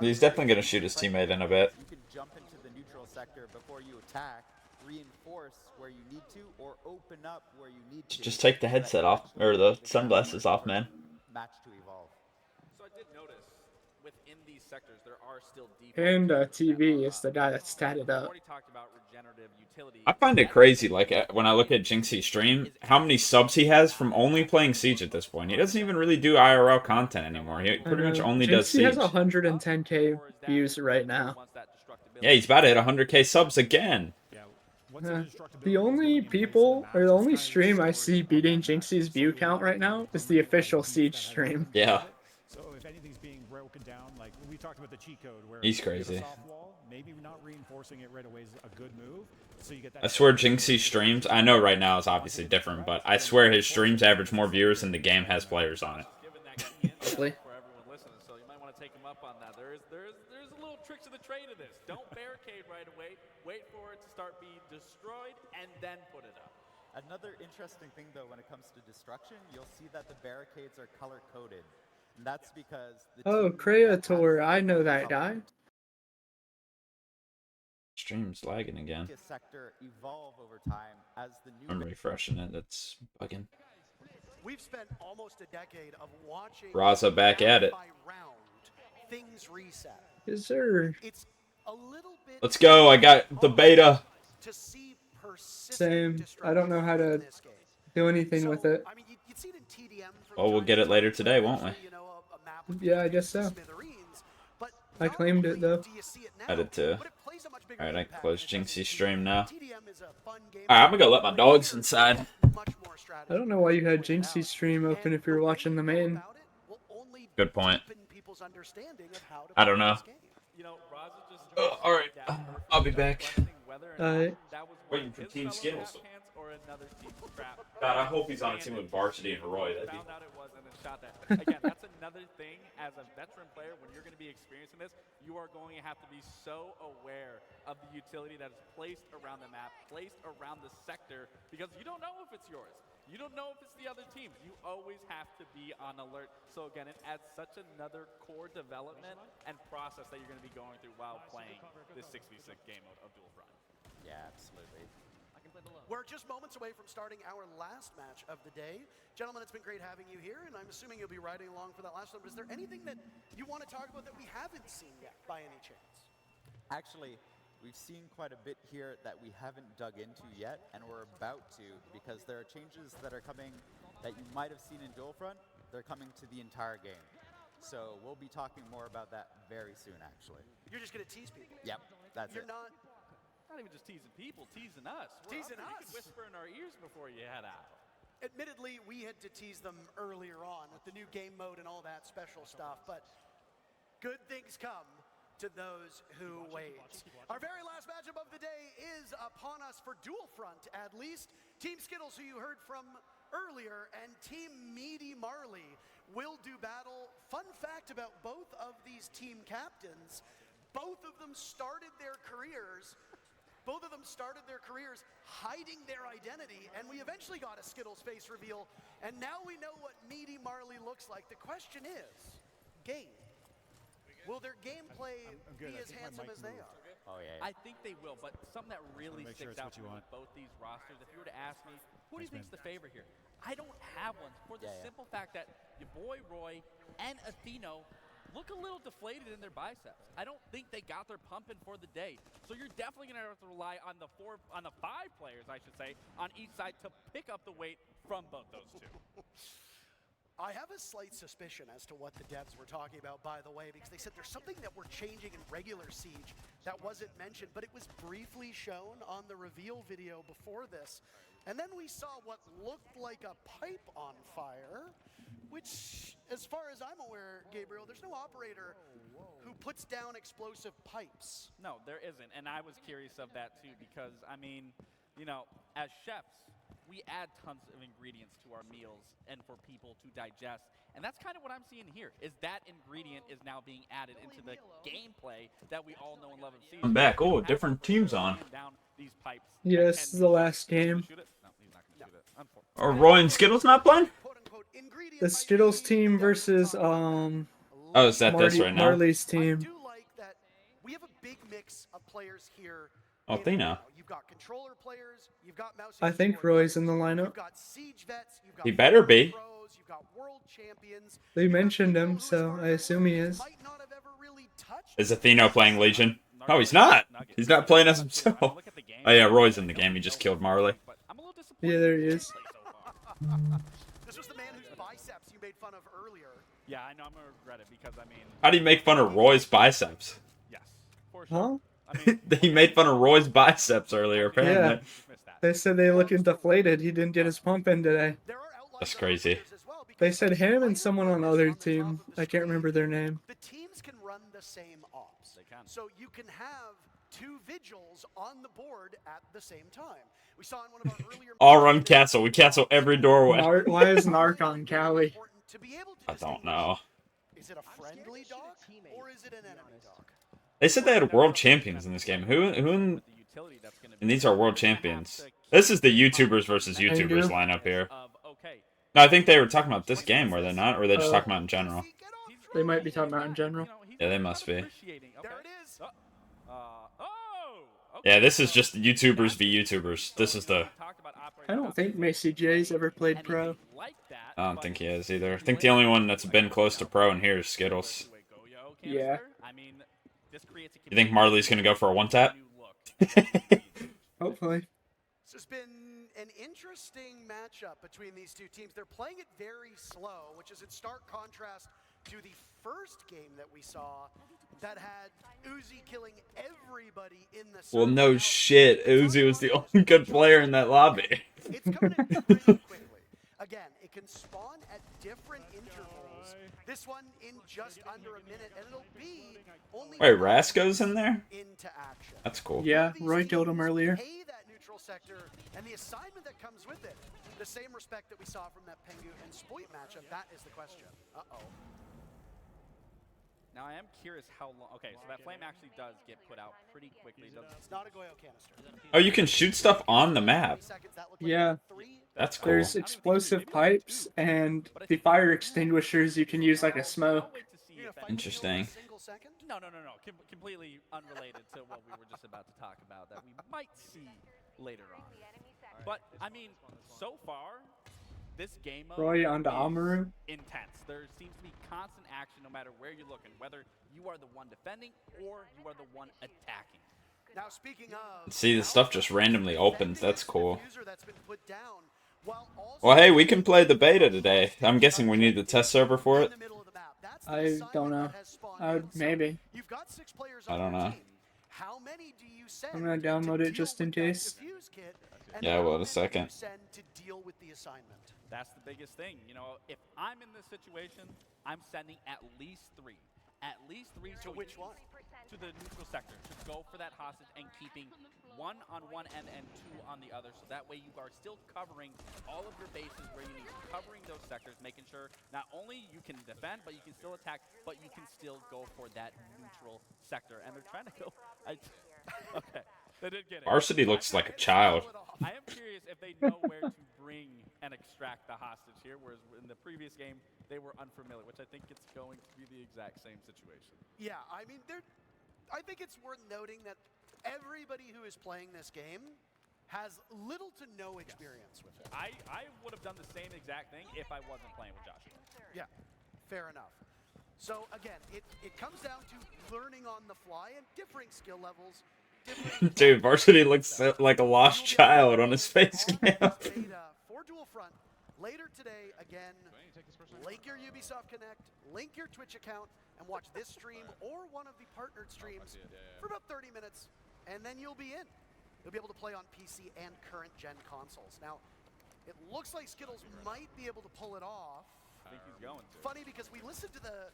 He's definitely going to shoot his teammate in a bit. you can jump into the neutral sector before you attack, reinforce where you need to, or open up where you need to. Just take the headset off, or the sunglasses off, man. Match to evolve. So I did notice within these sectors, there are still And TV is the guy that statted up. already talked about regenerative utility. I find it crazy, like, when I look at Jinxie's stream, how many subs he has from only playing Siege at this point. He doesn't even really do IRL content anymore. He pretty much only does Jinxie has Siege. 110k views right now. Yeah, he's about to hit 100k subs again. The only people, or the only stream I see beating Jinxie's view count right now is the official Siege stream. Yeah. So if anything's being broken down, like we talked about the cheat code where He's you get a crazy. soft wall, maybe not reinforcing it right away is a good move. So you get that. I swear Jinxie streams, I know right now is obviously different, but I swear his streams average more viewers than the game has players on it. Probably. For everyone listening, so you might want to take him up on that. There's a little tricks of the trade of this. Don't barricade right away. Wait for it to start being destroyed and then put it up. Another interesting thing, though, when it comes to destruction, you'll see that the barricades are color-coded. And that's because... Oh, Creator, I know that guy. Stream's lagging again. ...sector evolve over time as the new... I'm refreshing it, it's bugging. We've spent almost a decade of watching Raza back at it. by round, things reset. Is there... It's a little bit Let's go, I got the beta. to see persistent Same. I don't know how to in this game. do anything with it. I mean, you'd see it in TDM from Well, we'll get it later today, won't we? you know, a map with Yeah, I guess so. smithereens, but I not claimed it, only though. do you see it now, I did too. but it plays a much bigger Alright, I impact close than it does in Jinxie's stream now. TDM is a fun game. Alright, I'm gonna go let my dogs inside. Much more strategy. I don't know why you had Jinxie's stream open if you're watching the main. Good point. Deepen people's understanding of how to I don't play know. this game. You know, Raza just... Alright, I'll be back. Whether or Alright. not that was Waiting one for of his Team fellow Skittles. Trap hands or another team's trap. God, I hope he's on a team with Varsity and Roy. That'd be... Found out it was and then shot that. Again, that's another thing as a veteran player, when you're going to be experiencing this, you are going to have to be so aware of the utility that is placed around the map, placed around the sector, because you don't know if it's yours. You don't know if it's the other team's. You always have to be on alert. So again, it adds such another core development and process that you're going to be going through while playing this 6v6 game mode of Dual Front. Yeah, absolutely. We're just moments away from starting our last match of the day. Gentlemen, it's been great having you here, and I'm assuming you'll be riding along for that last one. But is there anything that you want to talk about that we haven't seen yet, by any chance? Actually, we've seen quite a bit here that we haven't dug into yet, and we're about to, because there are changes that are coming that you might have seen in Dual Front. They're coming to the entire game. So we'll be talking more about that very soon, actually. You're just going to tease people. Yep, that's You're it. Not even just teasing people, teasing us. Teasing You us. can whisper in our ears before you head out. Admittedly, we had to tease them earlier on with the new game mode and all that special stuff, but good things come to those who wait. Our very last matchup of the day is upon us for Dual Front, at least. Team Skittles, who you heard from earlier, and Team Meaty Marley will do battle. Fun fact about both of these team captains, both of them started their careers hiding their identity, and we eventually got a Skittles face reveal, and now we know what Meaty Marley looks like. The question is, game. Will their gameplay be as handsome as they are? Oh, yeah. I think they will, but something that really Make sure sticks it's out what to you me want. with both these rosters, if you were to ask me, who do you think's the favorite here? I don't have one for the simple fact that your boy Roy and Atheno look a little deflated in their biceps. I don't think they got their pumping for the day. So you're definitely going to have to rely on the five players, I should say, on each side to pick up the weight from both those two. I have a slight suspicion as to what the devs were talking about, by the way, because they said there's something that we're changing in regular Siege that wasn't mentioned, but it was briefly shown on the reveal video before this. And then we saw what looked like a pipe on fire, which, as far as I'm aware, Gabriel, there's no operator who puts down explosive pipes. No, there isn't, and I was curious of that too because, I mean, you know, as chefs, we add tons of ingredients to our meals and for people to digest, and that's kind of what I'm seeing here, is that ingredient is now being added into the gameplay that we all know and love and see. I'm back. Oh, different teams on. Down these pipes. Yeah, this is the last game. Shoot it? No, he's not going to shoot it. Unfortunately. Are Roy and Skittles not playing? The Skittles team versus Oh, is that this right now? Marley's I team. do like that we have a big mix of players here. Oh, in Athena. Reno. You've got controller players, you've got mouse. I think Roy's in the lineup. You've got siege vets, you've got He better be. pros, you've got world champions. They you've got mentioned people him, who, as so far I as assume he is. might not have ever Is Atheno playing Legion? No, he's not. He's not playing as himself. Oh yeah, Roy's in the game. He just killed Marley. Yeah, there he is. This was the man whose biceps you made fun of earlier. Yeah, I know. I'm gonna regret it because I mean. How do you make fun of Roy's biceps? Yes, for sure. Huh? I mean, He made fun of Roy's biceps earlier, apparently. They said they looking deflated. He didn't get his pump in today. That's crazy. They said him and someone on the other team. I can't remember their name. The teams can run the same ops. They can. So you can have 2 vigils on the board at the same time. We saw in one of our earlier. All run castle. We castle every doorway. Why is Narc on Cali? I don't know. Is it a friendly dock or is it an enemy dock? They said they had world champions in this game. Who and these are world champions. This is the YouTubers versus YouTubers lineup here. No, I think they were talking about this game, were they not? Or were they just talking about in general? They might be talking about in general. Yeah, they must be. There it is. Yeah, this is just YouTubers v YouTubers. This is the... I don't think Macy J's ever played pro. I don't think he has either. I think the only one that's been close to pro in here is Skittles. Yeah. You think Marley's going to go for a one-tap? Hopefully. This has been an interesting matchup between these two teams. They're playing it very slow, which is in stark contrast to the first game that we saw that had Uzi killing everybody in the Well, no shit. Uzi was the only good player in that lobby. It's coming in pretty quickly. Again, it can spawn at different intervals. This one in just under a minute, and it'll be only Wait, Rasco's in there? into action. That's cool. Yeah, Roy killed him earlier. Pay that neutral sector and the assignment that comes with it. The same respect that we saw from that Pengu and Spoit matchup. That is the question. Uh-oh. Now I am curious how long. Okay, so that flame actually does get put out pretty quickly. It's not a Goyo canister. Oh, you can shoot stuff on the map. Yeah. That's cool. There's explosive pipes and the fire extinguishers you can use like a smoke. Interesting. No. Completely unrelated to what we were just about to talk about that we might see later on. But I mean, so far, this game mode Roy onto is Amaru. intense. There seems to be constant action no matter where you're looking, whether you are the one defending or you are the one attacking. Now, speaking of, See, the stuff just randomly opens. That's cool. Well, hey, we can play the beta today. I'm guessing we need the test server for it. I don't know. Maybe. I don't know. How many do you send I'm gonna download it just in case. Yeah, well, in a second. to deal with the assignment? That's the biggest thing. You know, if I'm in this situation, I'm sending at least 3. At least 3 To which one? To the neutral sector. To go for that hostage and keeping 1 on one end and 2 on the other. So that way you are still covering all of your bases where you need to. Covering those sectors, making sure not only you can defend, but you can still attack, but you can still go for that neutral sector. And they're trying to go... okay. They did get it. Varsity looks like a child. I am curious if they know where to bring and extract the hostage here, whereas in the previous game, they were unfamiliar, which I think it's going to be the exact same situation. Yeah, I mean, I think it's worth noting that everybody who is playing this game has little to no experience with it. I would have done the same exact thing if I wasn't playing with Joshua. Yeah, fair enough. So again, it comes down to learning on the fly and differing skill levels. Dude, Varsity looks like a lost child on his face cam. For Dual Front, later today, again, link your Ubisoft Connect, link your Twitch account, and watch this stream or one of the partnered streams for about 30 minutes, and then you'll be in. You'll be able to play on PC and current-gen consoles. Now, it looks like Skittles might be able to pull it off. I think he's going to. Funny because we listened to the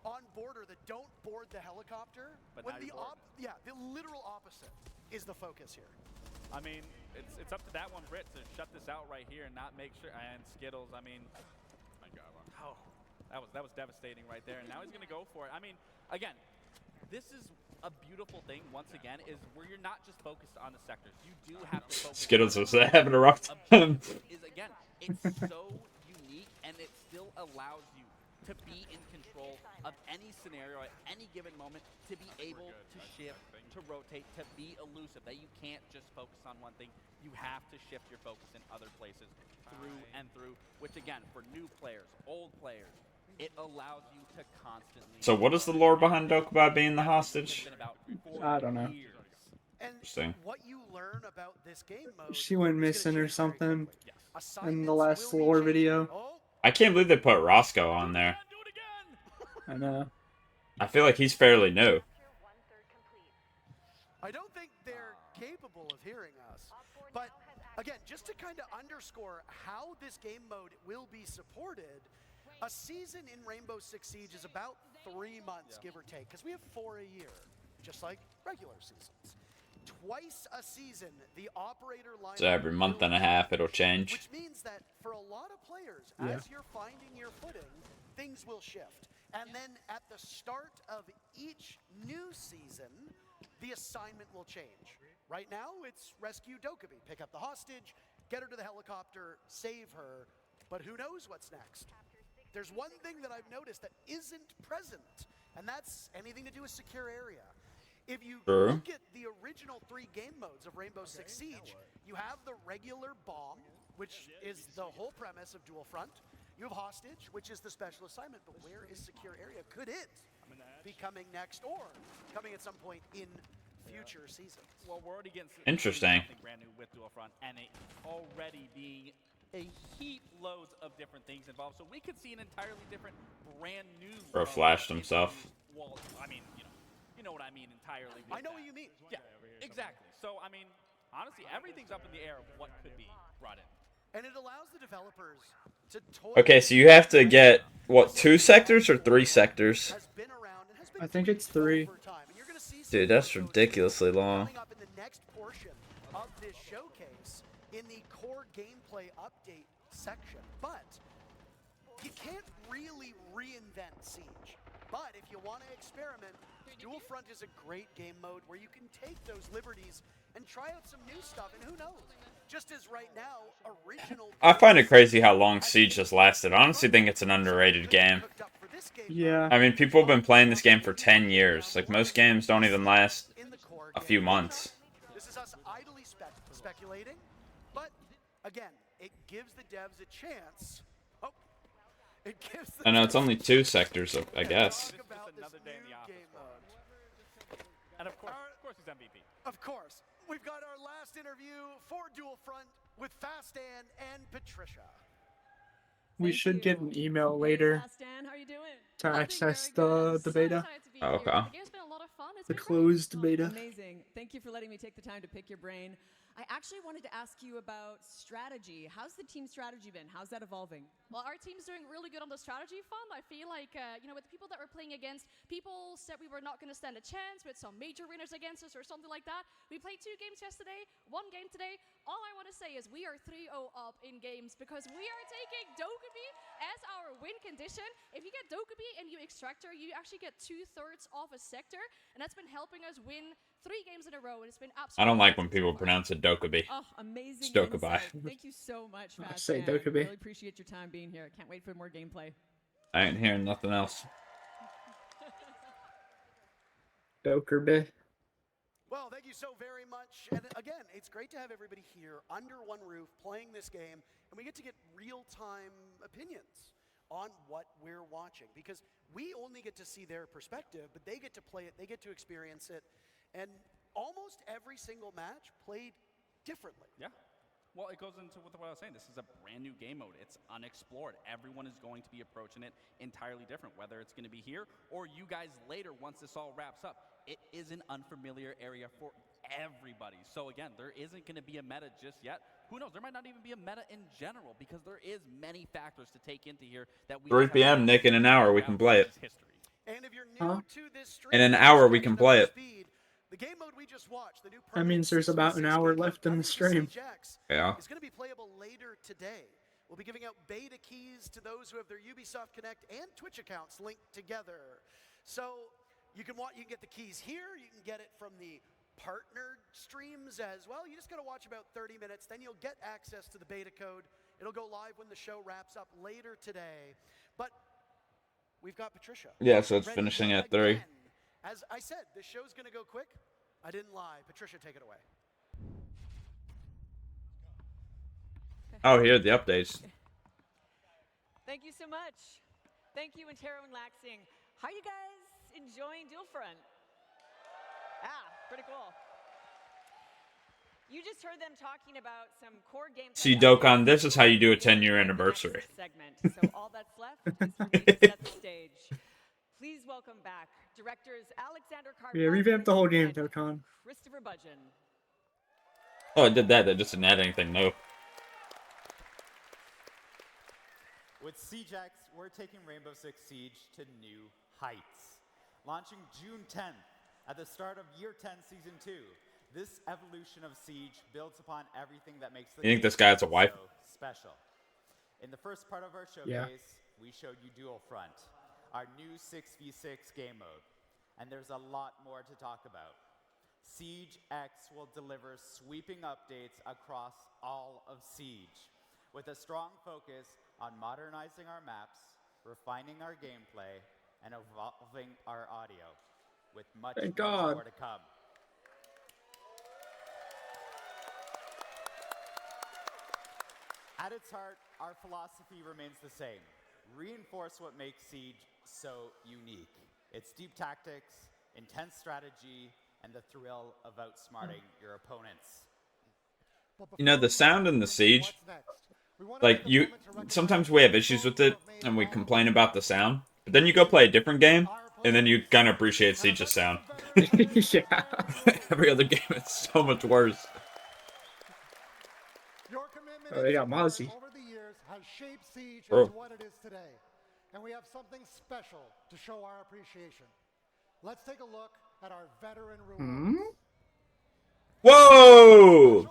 on-boarder, the don't board the helicopter. But when now the you board the literal opposite is the focus here. I mean, it's up to that one Brit to shut this out right here and not make sure. And Skittles, I mean, oh, that was devastating right there. And now he's gonna go for it. I mean, again, this is a beautiful thing. Once again, is where you're not just focused on the sectors. You do have to focus. Skittles was having a rough time. Is again, it's so unique, and it still allows you to be in control of any scenario at any given moment, to be able to shift, to rotate, to be elusive, that you can't just focus on one thing. You have to shift your focus in other places through and through, which again, for new players, old players, it allows you to constantly. So what is the lore behind Dokkaebi being the hostage? I don't know. And Interesting. what you learn about this game mode She went is missing gonna or change very something quickly. in the Assignments last will be lore changing. video. Oh, I can't believe they put Roscoe on there. I know. I feel like he's fairly new. I don't think they're capable of hearing us. But again, just to kind of underscore how this game mode will be supported, a season in Rainbow Six Siege is about 3 months, give or take, because we have 4 a year, just like regular seasons. Twice a season, the operator line. So every month and a half it'll change. Which means that for a lot of players, Yeah. as you're finding your footing, things will shift. And then at the start of each new season, the assignment will change. Right now, it's rescue Dokkaebi, pick up the hostage, get her to the helicopter, save her. But who knows what's next? There's one thing that I've noticed that isn't present, and that's anything to do with secure area. If you Sure. look at the original 3 game modes of Rainbow Six Siege, you have the regular bomb, which is the whole premise of Dual Front. You have hostage, which is the special assignment, but where is secure area? Could it be coming next or coming at some point in future seasons? Well, we're already getting Interesting. something brand new with Dual Front, and it already being a heap loads of different things involved. So we could see an entirely different, brand new. Bro flashed himself. Well, I mean, you know what I mean entirely. I know what you mean. Yeah, exactly. So I mean, honestly, everything's up in the air of what could be brought in. And it allows the developers to toy. Okay, so you have to get, what, 2 sectors or 3 sectors? Has been around and has been I think it's 3. over time. And you're gonna see some Dude, that's of those ridiculously long. coming up in the next portion of this showcase in the core gameplay update section. But you can't really reinvent Siege. But if you want to experiment, Dual Front is a great game mode where you can take those liberties and try out some new stuff. And who knows? Just as right now, original. I find it crazy how long Siege has lasted. I honestly think it's an underrated game. Yeah. I mean, people have been playing this game for 10 years. Like, most games don't even last in the core a few months. This is us idly speculating, but again, it gives the devs a chance. Oh, it gives. The I know it's devs only a 2 chance sectors, I guess. to talk about Just another this day in new the office game for mode. And of course he's MVP. Of course, we've got our last interview for Dual Front with Fastan and Patricia. We Thank should you. get an email later Stan, how are you doing? to access the beta, Oh, okay. the closed beta. Amazing. Thank you for letting me take the time to pick your brain. I actually wanted to ask you about strategy. How's the team strategy been? How's that evolving? Well, our team's doing really good on the strategy front. I feel like, with the people that we're playing against, people said we were not going to stand a chance with some major winners against us or something like that. We played 2 games yesterday, 1 game today. All I want to say is we are 3-0 up in games because we are taking Dokkaebi as our win condition. If you get Dokkaebi and you extract her, you actually get 2/3 of a sector, and that's been helping us win 3 games in a row, and it's been absolutely. I don't like when people pronounce it Dokkaebi. Oh, amazing. It's Dokkaebi. insight. Thank you so much, I Fast say Stan. Dokkaebi. Really appreciate your time being here. Can't wait for more gameplay. I ain't hearing nothing else. Dokkaebi. Well, thank you so very much. And again, it's great to have everybody here under one roof playing this game, and we get to get real-time opinions on what we're watching because we only get to see their perspective, but they get to play it, they get to experience it, and almost every single match played differently. Yeah. Well, it goes into what I was saying. This is a brand new game mode. It's unexplored. Everyone is going to be approaching it entirely different, whether it's going to be here or you guys later once this all wraps up. It is an unfamiliar area for everybody. So again, there isn't going to be a meta just yet. Who knows? There might not even be a meta in general because there is many factors to take into here that we 3 just have p.m., to Nick, in an hour we can play it. history. And if you're new to this stream, In an hour we can play it. the game mode we just watched, the new That means there's about an hour left in the stream. Yeah. It's going to be playable later today. We'll be giving out beta keys to those who have their Ubisoft Connect and Twitch accounts linked together. So you can get the keys here. You can get it from the partnered streams as well. You just got to watch about 30 minutes. Then you'll get access to the beta code. It'll go live when the show wraps up later today. But we've got Patricia. Yeah, so it's ready finishing at again. 3. As I said, this show's going to go quick. I didn't lie. Patricia, take it away. Oh, here are the updates. Thank you so much. Thank you, Intero and Laxing. How you guys enjoying Dual Front? Pretty cool. You just heard them talking about some core gameplay. See, Dokkan, this is how you do a 10-year anniversary. Segment. So all that's left is for me to set the stage. Please welcome back directors Alexander Carter. Yeah, revamp the whole game, Dokkan. Christopher Budgeon. Oh, I did that. That just didn't add anything new. With SiegeX, we're taking Rainbow Six Siege to new heights. Launching June 10th at the start of Year 10 Season 2, this evolution of Siege builds upon everything that makes the You think game this guy has a wife? so special. In the first part of our showcase, we showed you Dual Front, our new 6v6 game mode. And there's a lot more to talk about. SiegeX will deliver sweeping updates across all of Siege, with a strong focus on modernizing our maps, refining our gameplay, and evolving our audio, with much more to come. At its heart, our philosophy remains the same. Reinforce what makes Siege so unique. Its deep tactics, intense strategy, and the thrill of outsmarting your opponents. You know, the sound in the Siege, like, sometimes we have issues with it, and we complain about the sound, but then you go play a different game, and then you kind of appreciate Siege's sound. Yeah. Every other game is so much worse. Oh, they got Mozzie. Over the years has shaped Siege Bro. into what it is today. And we have something special to show our appreciation. Let's take a look at our veteran rewards. Whoa!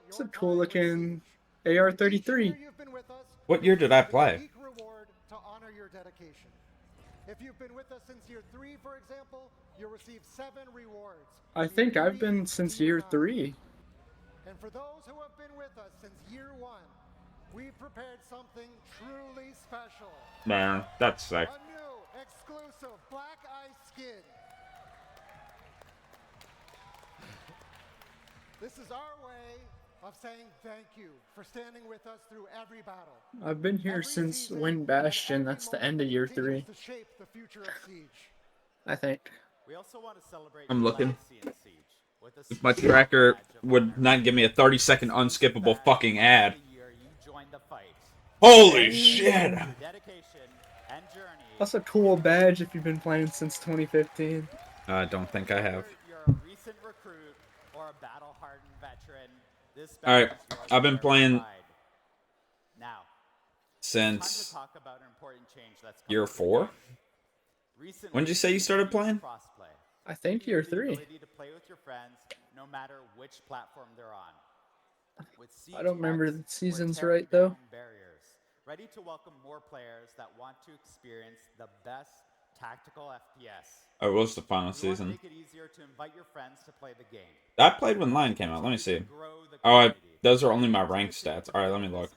It's a cool looking AR-33. What year did I play? Reward to honor your dedication. If you've been with us since year 3, for example, you'll receive 7 rewards. I think I've been since year 3. And for those who have been with us since year 1, we've prepared something truly special. Man, that's sick. A new exclusive Black Ice skin. This is our way of saying thank you for standing with us through every battle. I've been here since Wind Bastion. That's the end of year 3. To shape the future of Siege. I think. We also want to celebrate I'm looking. legacy in Siege with a If my tracker would not give me a 30-second unskippable fucking ad. year you joined the fight. Holy shit! Dedication and journey. That's a cool badge if you've been playing since 2015. I don't think I have. You're a recent recruit or a battle-hardened veteran. This Alright, badge is yours I've been for playing pride. Now, since time to talk about an important change that's year 4? Recently, When did you say you started playing? crossplay. I think year The 3. ability to play with your friends no matter which platform they're on. With I don't remember Siege the X, seasons we're tearing right, though. down barriers, ready to welcome more players that want to experience the best tactical FPS. Oh, it was the final We want to season. make it easier to invite your friends to play the game. I played when Lion came out. Let me see. Oh, those are only my ranked stats. Alright, let me look.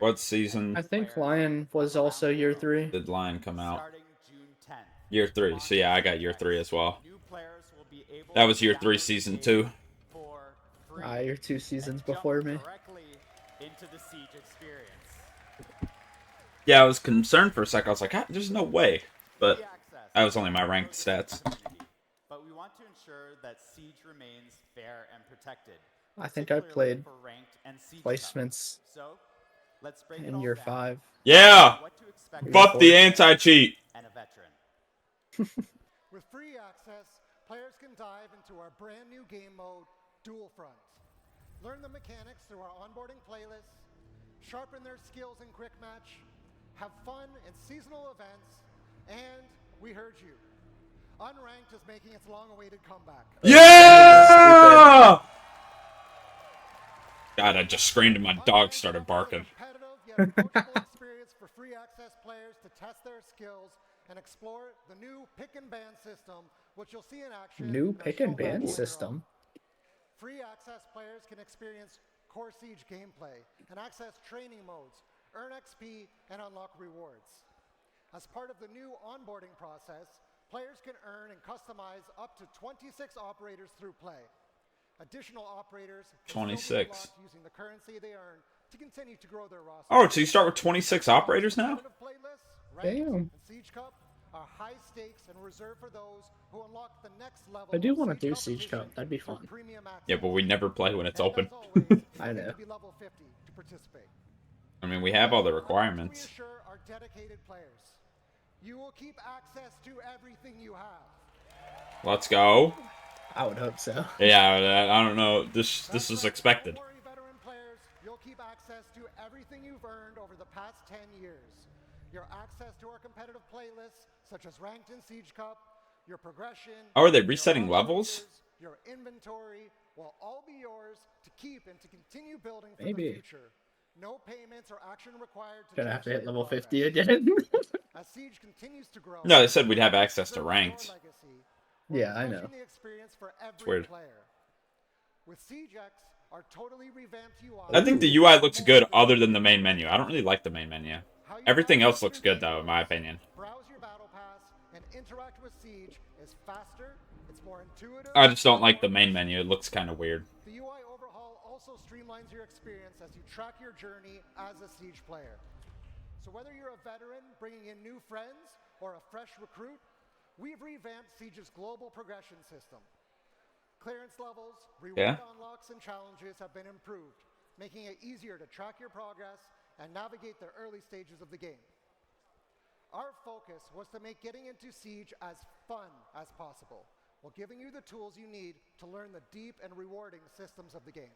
What season I think Lion was also year 3. did Lion come out? Starting June 10th, Year 3. So yeah, I got year 3 as well. new players will be able That was to year download 3, the season game 2. for free You're 2 seasons and jump before me. directly into the Siege experience. Yeah, I was concerned for a sec. I was like, "Ah, there's no way. But that was only my ranked stats. But we want to ensure that Siege remains fair and protected. I think I played for ranked and Siege placements So, let's break it in all year down. 5. Yeah! What to expect Fuck the anti-cheat! and a veteran. With free access, players can dive into our brand new game mode, Dual Front. Learn the mechanics through our onboarding playlists, sharpen their skills in quick match, have fun in seasonal events, and we heard you. Unranked is making its long-awaited comeback. Yeah! God, I just screamed and my dog started barking. Competitive yet approachable experience for free access players to test their skills and explore the new pick and ban system, which you'll see in action. New in a pick and showcase ban later on. system. Free access players can experience core Siege gameplay and access training modes, earn XP, and unlock rewards. As part of the new onboarding process, players can earn and customize up to 26 operators through play. Additional operators can still be 26. unlocked using the currency they earn to continue to grow their roster. Oh, so you start with 26 operators now? Damn. Damn. Siege Cup are high stakes and reserved for those who unlock the next level. I do of want to Siege do Siege competition Cup. That'd be through fun. premium access. Yeah, but we never play when it's open. I know. To be level 50 to participate. I mean, we have all the requirements. Reassure our dedicated players. You will keep access to everything you have. Let's go. I would hope so. Yeah, I don't know. This is expected. Don't worry, veteran players. You'll keep access to everything you've earned over the past 10 years. Your access to our competitive playlists, such as Ranked in Siege Cup, your progression. Oh, are they resetting levels? Your inventory will all be yours to keep and to continue building for Maybe. the future. No payments or action required to Gonna have to hit jumpstart level progress. 50 again. As Siege continues to grow, No, they said we'd have access to ranked. Yeah, I know. the experience for every weird. player. With SiegeX, our totally revamped UI. I think the UI looks good other than the main menu. I don't really like the main menu. Everything else looks good though, in my opinion. Browse your battle pass and interact with Siege is faster, it's more intuitive. I just don't like the main menu. It looks kind of weird. The UI overhaul also streamlines your experience as you track your journey as a Siege player. So whether you're a veteran bringing in new friends or a fresh recruit, we've revamped Siege's global progression system. Clearance levels, reward unlocks, and challenges have been improved, making it easier to track your progress and navigate the early stages of the game. Our focus was to make getting into Siege as fun as possible, while giving you the tools you need to learn the deep and rewarding systems of the game.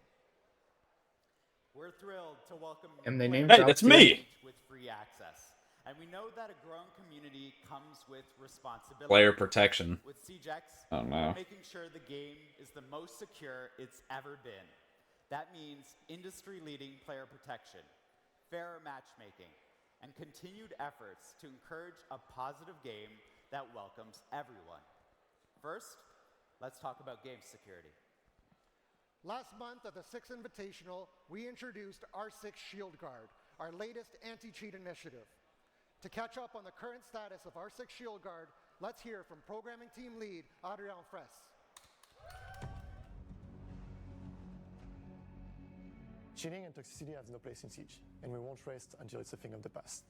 We're thrilled to welcome And they named Hey, that's me. with free access. And we know that a growing community comes with responsibility. Player protection. With SiegeX, Oh, no. we're making sure the game is the most secure it's ever been. That means industry-leading player protection, fairer matchmaking, and continued efforts to encourage a positive game that welcomes everyone. First, let's talk about game security. Last month at the Six Invitational, we introduced R6 Shield Guard, our latest anti-cheat initiative. To catch up on the current status of R6 Shield Guard, let's hear from programming team lead Adrian Fraisse. Cheating and toxicity have no place in Siege, and we won't rest until it's a thing of the past.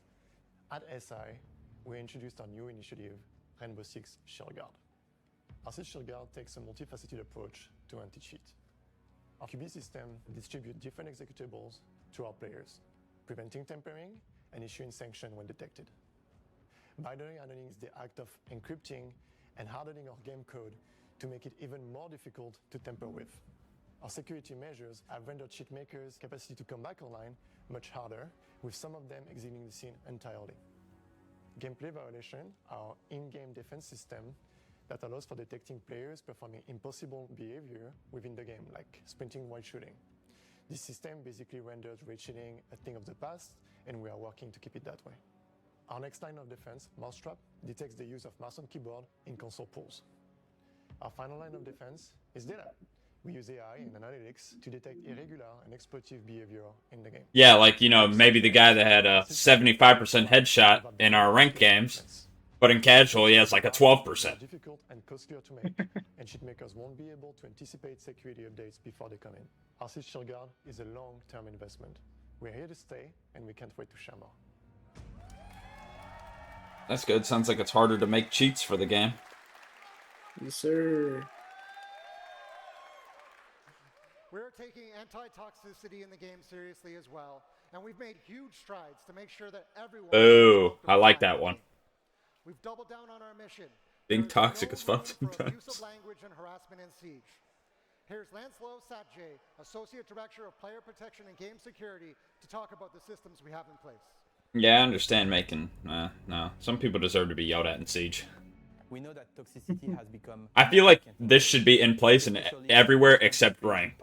At SI, we introduced our new initiative, Rainbow Six Shield Guard. Our Siege Shield Guard takes a multifaceted approach to anti-cheat. Our QB system distributes different executables to our players, preventing tampering and issuing sanctions when detected. Binary hardening is the act of encrypting and hardening our game code to make it even more difficult to tamper with. Our security measures have rendered cheat makers' capacity to come back online much harder, with some of them exiting the scene entirely. Gameplay Violation, our in-game defense system that allows for detecting players performing impossible behavior within the game, like sprinting while shooting. This system basically renders raid cheating a thing of the past, and we are working to keep it that way. Our next line of defense, Mousetrap, detects the use of mouse and keyboard in console pools. Our final line of defense is data. We use AI and analytics to detect irregular and exploitative behavior in the game. Yeah, like, you know, maybe the guy that had a 75% headshot in our ranked games, but in casual he has like a 12%. Difficult and costlier to make, and cheat makers won't be able to anticipate security updates before they come in. Our Siege Shield Guard is a long-term investment. We're here to stay, and we can't wait to share more. That's good. Sounds like it's harder to make cheats for the game. Yes, sir. We're taking anti-toxicity in the game seriously as well, and we've made huge strides to make sure that everyone... Ooh, I like that one. We've doubled down on our mission. Being toxic is fun Abuse sometimes. of language and harassment in Siege. Here's Lancelot Satjay, Associate Director of Player Protection and Game Security, to talk about the systems we have in place. Yeah, I understand making... no. Some people deserve to be yelled at in Siege. We know that toxicity has become... I feel like this should be in place in everywhere except ranked.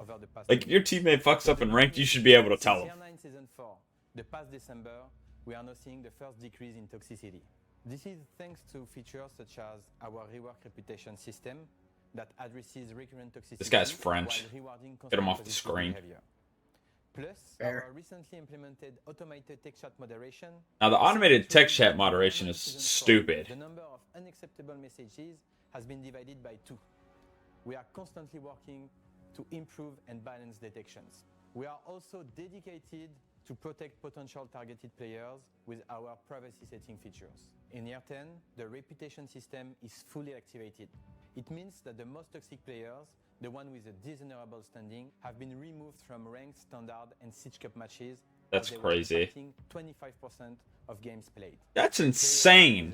Like, if your teammate fucks up in ranked, you should be able to tell them. Tier 9 Season 4, the past December, we are now seeing the first decrease in toxicity. This is thanks to features such as our rework reputation system that addresses recurrent toxicity. This guy's French. while rewarding Get him off the positive screen. behavior. Plus, Fair. our recently implemented automated text chat moderation. Now, the automated text chat moderation is stupid. The number of unacceptable messages has been divided by 2. We are constantly working to improve and balance detections. We are also dedicated to protect potential targeted players with our privacy setting features. In year 10, the reputation system is fully activated. It means that the most toxic players, the one with a dishonorable standing, have been removed from ranked, standard, and Siege Cup matches. That's crazy. 25% of games played. That's insane.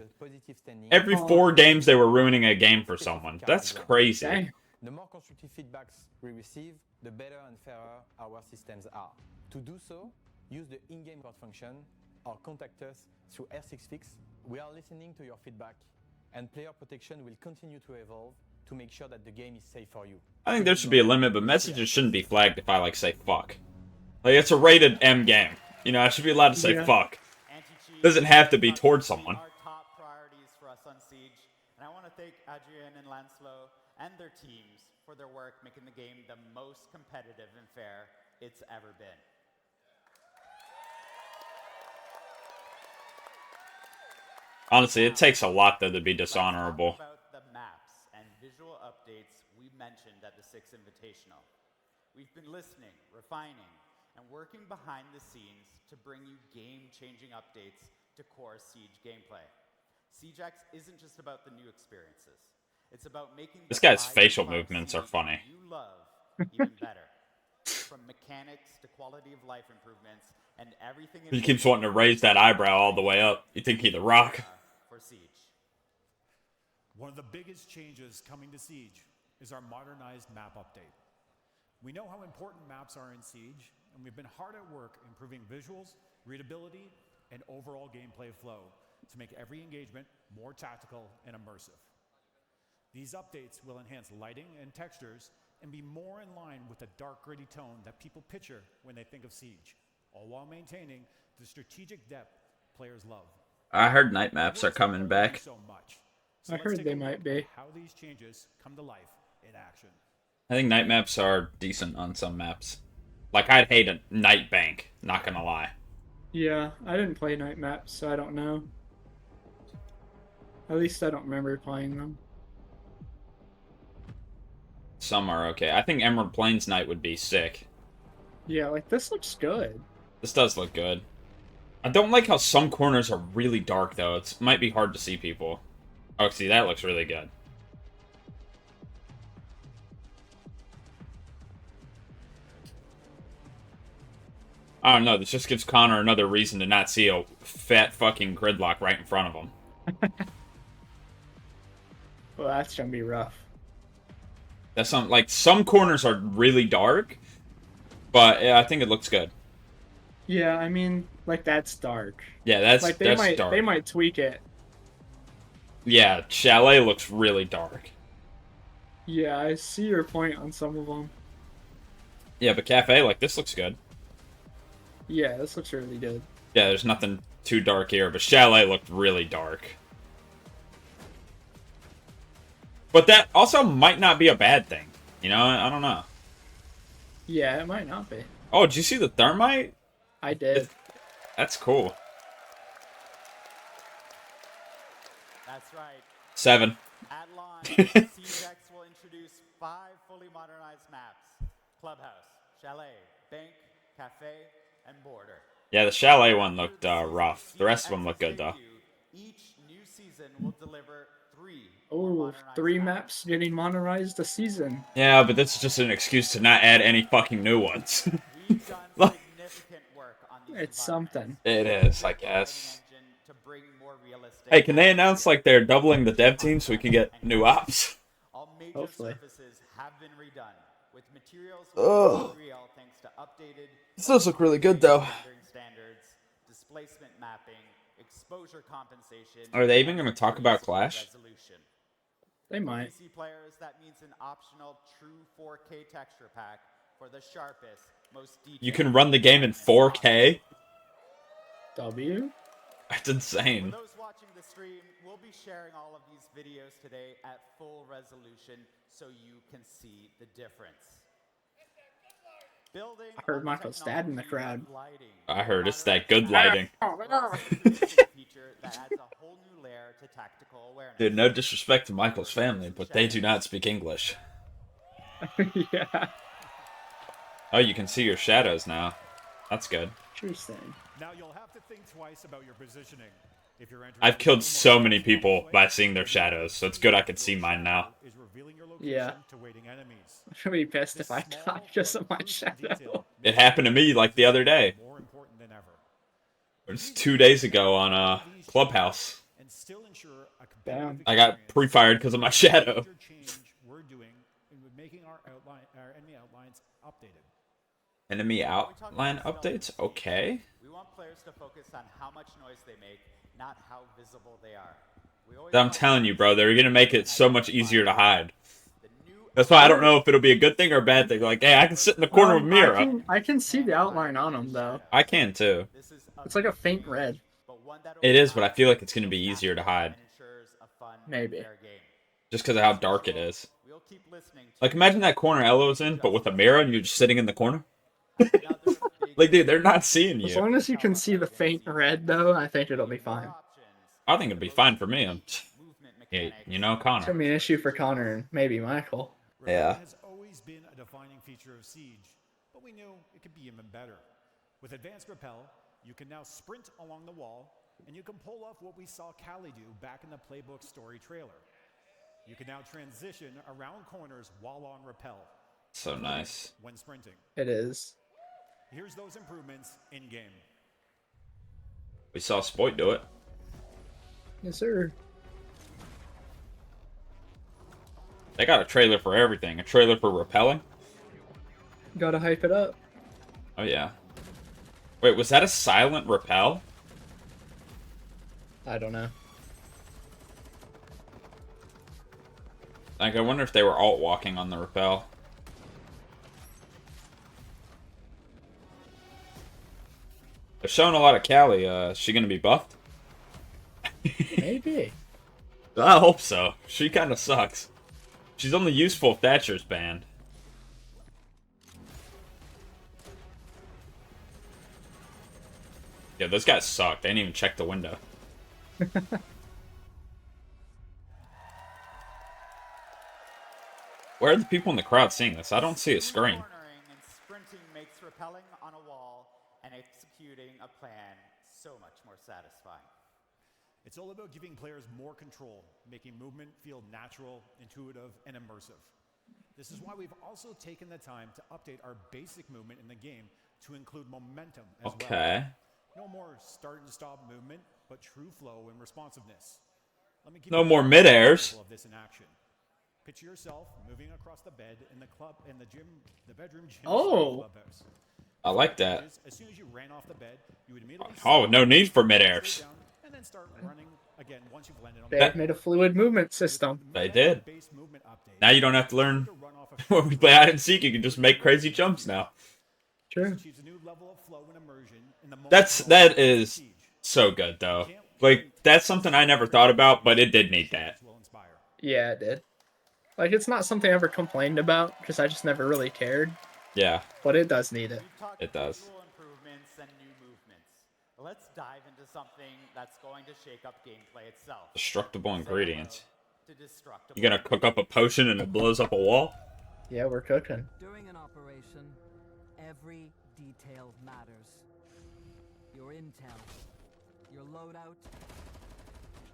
Every 4 games they were ruining a game for someone. That's crazy. The more constructive feedbacks we receive, the better and fairer our systems are. To do so, use the in-game report function or contact us through R6Fix. We are listening to your feedback, and player protection will continue to evolve to make sure that the game is safe for you. I think there should be a limit, but messages shouldn't be flagged if I, like, say fuck. Like, it's a rated M game. You know, I should be allowed to say fuck. Doesn't have to be towards someone. Our top priorities for us on Siege, and I want to thank Adrian and Lancelot and their teams for their work making the game the most competitive and fair it's ever been. Honestly, it takes a lot, though, to be dishonorable. About the maps and visual updates we mentioned at the 6th Invitational. We've been listening, refining, and working behind the scenes to bring you game-changing updates to core Siege gameplay. SiegeX isn't just about the new experiences. It's about making This guy's facial movements are funny. you love even better. From mechanics to quality of life improvements and everything in He keeps wanting to raise that eyebrow all the way up. You think he's The Rock? for Siege. One of the biggest changes coming to Siege is our modernized map update. We know how important maps are in Siege, and we've been hard at work improving visuals, readability, and overall gameplay flow to make every engagement more tactical and immersive. These updates will enhance lighting and textures and be more in line with the dark, gritty tone that people picture when they think of Siege, all while maintaining the strategic depth players love. I heard night maps are coming back. So much. I heard they might be. How these changes come to life in action. I think night maps are decent on some maps. Like, I'd hate a night bank, not gonna lie. Yeah, I didn't play night maps, so I don't know. At least I don't remember playing them. Some are okay. I think Emerald Plains Night would be sick. Yeah, like, this looks good. This does look good. I don't like how some corners are really dark, though. It might be hard to see people. Oh, see, that looks really good. I don't know, this just gives Connor another reason to not see a fat fucking gridlock right in front of him. Well, that's gonna be rough. That's some corners are really dark, but yeah, I think it looks good. Yeah, I mean, like, that's dark. Yeah, that's like that's dark. They might tweak it. Yeah, Chalet looks really dark. Yeah, I see your point on some of them. Yeah, but Cafe, like, this looks good. Yeah, this looks really good. Yeah, there's nothing too dark here, but Chalet looked really dark. But that also might not be a bad thing. You know, I don't know. Yeah, it might not be. Oh, did you see the thermite? I did. That's cool. That's right. 7. At launch, SiegeX will introduce 5 fully modernized maps: Clubhouse, Chalet, Bank, Cafe, and Border. Yeah, the Chalet one looked rough. The rest of them look good, though. Each new season will deliver 3. Oh, 3 maps getting modernized a season. Yeah, but this is just an excuse to not add any fucking new ones. We've done significant work on these It's something. It is, I guess. to bring more realistic. Hey, can they announce, like, they're doubling the dev team so we can get new ops? All major Hopefully. surfaces have been redone with materials Ugh. real thanks to updated This does look really good, though. rendering standards, displacement mapping, exposure compensation. Are they even and gonna talk about increased Clash? resolution. They might. PC players, that means an optional true 4K texture pack for the sharpest, most detailed. You can run the game in 4K? W? That's insane. For those watching the stream, we'll be sharing all of these videos today at full resolution so you can see the difference. Building I heard on Michael Stad in the technology crowd. of lighting. I heard it's that good lighting. Feature that adds a whole new layer to tactical awareness. Dude, no disrespect to Michael's family, but they do not speak English. Yeah. Oh, you can see your shadows now. That's good. Interesting. Now you'll have to think twice about your positioning. If you're entering I've killed so many people by seeing their shadows, so it's good I can see mine now. is revealing your location Yeah. to waiting enemies. I'm gonna be pissed if I die because of my shadow. It happened to me like the other day. More important than ever. It was 2 days ago on Clubhouse. And still ensure a Damn. I got pre-fired because of my shadow. major change we're doing in making our enemy outlines updated. Enemy outline updates? Okay. We want players to focus on how much noise they make, not how visible they are. We always I'm want telling you, bro, they're gonna make it so much easier to hide. That's why I don't know if it'll be a good thing or a bad thing. Like, hey, I can sit in the corner with Mira. I can see the outline on them though. I can too. It's like a faint red. It is, but I feel like it's gonna be easier to hide. Maybe. Just because of how dark it is. Like, imagine that corner Elo's in, but with a mirror and you're just sitting in the corner. Like, dude, they're not seeing As you. long as you can see the faint red though, I think it'll be fine. I think it'll be fine for me. Yeah, you know, It's gonna Connor. be an issue for Connor and maybe Michael. Yeah. Has always been a defining feature of Siege, but we knew it could be even better. With advanced rappel, you can now sprint along the wall, and you can pull off what we saw Callie do back in the Playbook story trailer. You can now transition around corners while on rappel. So nice. When sprinting. It is. Here's those improvements in game. We saw Spoit do it. Yes, sir. They got a trailer for everything. A trailer for rappelling. Gotta hype it up. Oh, yeah. Wait, was that a silent rappel? I don't know. Like, I wonder if they were alt walking on the rappel. They're showing a lot of Callie. Is she gonna be buffed? Maybe. I hope so. She kind of sucks. She's only useful if Thatcher's banned. Yeah, those guys suck. They didn't even check the window. Where are the people in the crowd seeing this? I don't see a screen. cornering and sprinting makes rappelling on a wall and executing a plan so much more satisfying. It's all about giving players more control, making movement feel natural, intuitive, and immersive. This is why we've also taken the time to update our basic movement in the game to include momentum as well. Okay. No more start and stop movement, but true flow and responsiveness. Let me give No you more an mid-airs. example of this in action. Picture yourself moving across the bed in the bedroom gym Oh. clubhouse. I like that. As soon as you ran off the bed, you would immediately Oh, no need for sit mid-airs. down and then start running again once you've landed on They the have made a fluid movement system. They did. Now you don't have to learn. When we play hide and seek, you can just make crazy jumps now. True. achieves a new level of flow and immersion in the moment That is so good though. Like, that's something I never thought about, but it did need that. Yeah, it did. Like, it's not something I ever complained about because I just never really cared. Yeah, But it does need it. it does. Visual improvements and new movements. Let's dive into something that's going to shake up gameplay itself. Destructible ingredients. To destructible. You gonna cook up a potion and it blows up a wall? Yeah, we're cooking. During an operation, every detail matters. Your intel, your loadout,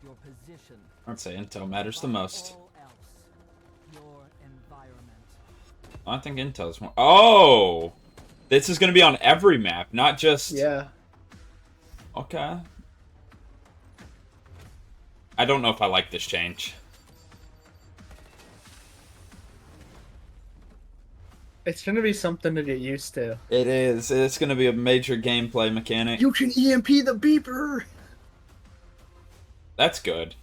your position. I'd say intel matters the most. All else, your environment. I think intel's more. Oh! This is gonna be on every map, not just. Yeah. Okay. I don't know if I like this change. It's gonna be something to get used to. It is. It's gonna be a major gameplay mechanic. You can EMP the beeper! That's good.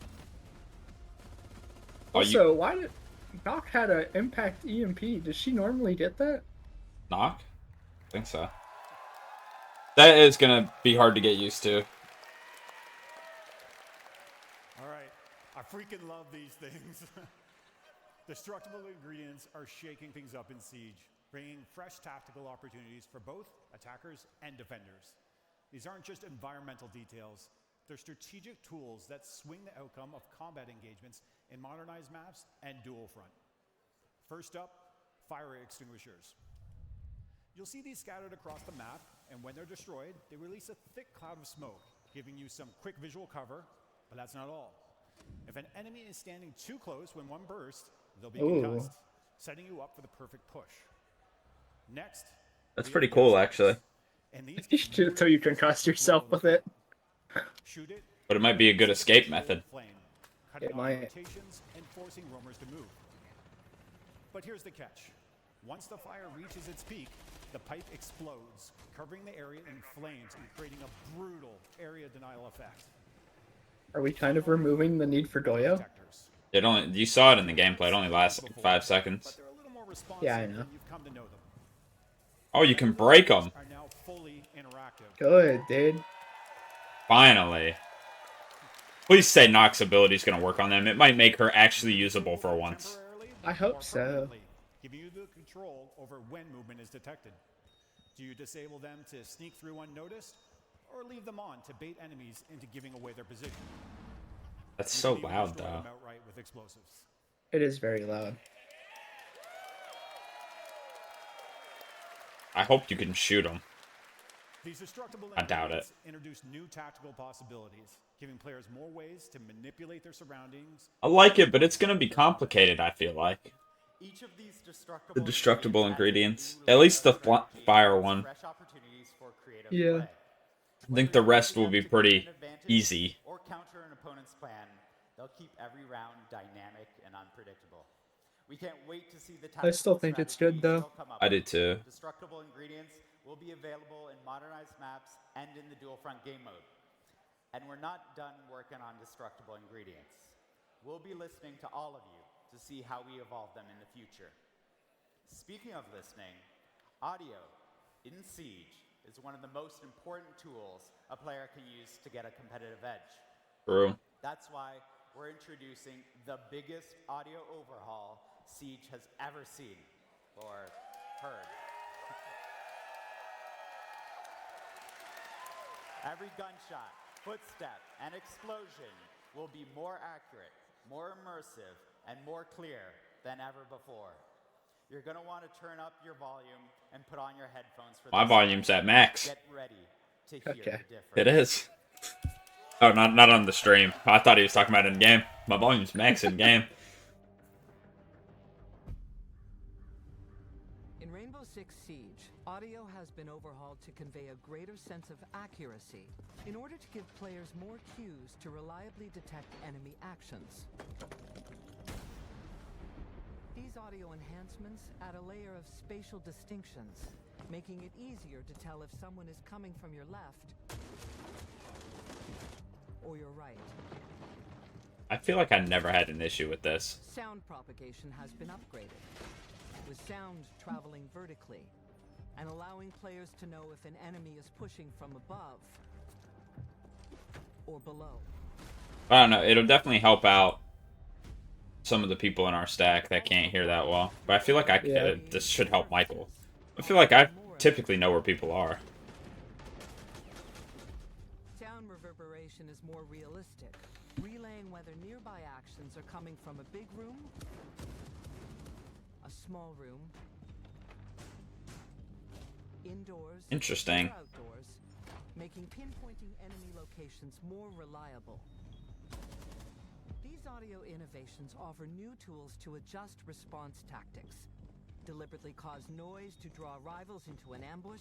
Oh, Also, why did Knock had an impact EMP? Does she normally get that? Knock? I think so. That is gonna be hard to get used to. All right, I freaking love these things. Destructible ingredients are shaking things up in Siege, bringing fresh tactical opportunities for both attackers and defenders. These aren't just environmental details, they're strategic tools that swing the outcome of combat engagements in modernized maps and dual front. First up, fire extinguishers. You'll see these scattered across the map And when they're destroyed, they release a thick cloud of smoke, giving you some quick visual cover, but that's not all. If an enemy is standing too close when one bursts, they'll be concussed, setting you up for the perfect push. Next, That's pretty cool, actually. So you can concuss yourself with it. Shoot it, But it might be a good escape method. It might. And forcing roamers to move. But here's the catch. Once the fire reaches its peak, the pipe explodes, covering the area in flames and creating a brutal area denial effect. Are we kind of removing the need for Doyo? You saw it in the gameplay. It only lasts like 5 seconds. Yeah, I know. Oh, you can break them. Good, dude. Finally. Please say Nox's ability is going to work on them. It might make her actually usable for once. I hope so. Giving you the control over when movement is detected. Do you disable them to sneak through unnoticed, or leave them on to bait enemies into giving away their position? That's so loud, though. With explosives. It is very loud. I hope you can shoot them. These destructible I doubt it. introduce new tactical possibilities, giving players more ways to manipulate their surroundings. I like it, but it's going to be complicated, I feel like. Each of these The destructible ingredients. At least the fire one. fresh opportunities for creative Yeah. play. I think the rest will be pretty easy. Or counter an opponent's plan, they'll keep every round dynamic and unpredictable. We can't wait to see the I still think it's good, though. they'll come up I with. did too. Destructible ingredients will be available in modernized maps and in the dual front game mode. And we're not done working on destructible ingredients. We'll be listening to all of you to see how we evolve them in the future. Speaking of listening, audio in Siege is one of the most important tools a player can use to get a competitive edge. True. That's why we're introducing the biggest audio overhaul Siege has ever seen or heard. Every gunshot, footstep, and explosion will be more accurate, more immersive, and more clear than ever before. You're going to want to turn up your volume and put on your headphones for My this. volume's at max. Get ready to hear Okay. the difference. It is. Oh, not on the stream. I thought he was talking about in game. My volume's max in game. In Rainbow Six Siege, audio has been overhauled to convey a greater sense of accuracy in order to give players more cues to reliably detect enemy actions. These audio enhancements add a layer of spatial distinctions, making it easier to tell if someone is coming from your left or your right. I feel like I never had an issue with this. Sound propagation has been upgraded, with sound traveling vertically and allowing players to know if an enemy is pushing from above or below. I don't know. It'll definitely help out some of the people in our stack that can't hear that well. But I feel like this should help Michael. I feel like I typically know where people are. Sound reverberation is more realistic, relaying whether nearby actions are coming from a big room, a small room, indoors, Interesting. or outdoors, making pinpointing enemy locations more reliable. These audio innovations offer new tools to adjust response tactics, deliberately cause noise to draw rivals into an ambush,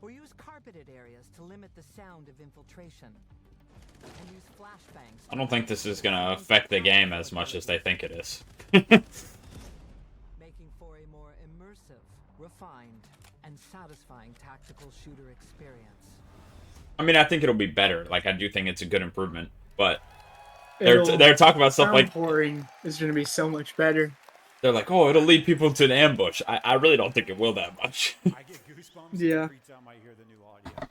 or use carpeted areas to limit the sound of infiltration, and use flashbangs. I don't think this is going to affect the game as much as they think it is. Making for a more immersive, refined, and satisfying tactical shooter experience. I mean, I think it'll be better. Like, I do think it's a good improvement. But they're talking about stuff like... Pouring is going to be so much better. They're like, oh, it'll lead people to an ambush. I really don't think it will that much. I get goosebumps Yeah. every time I hear the new audio.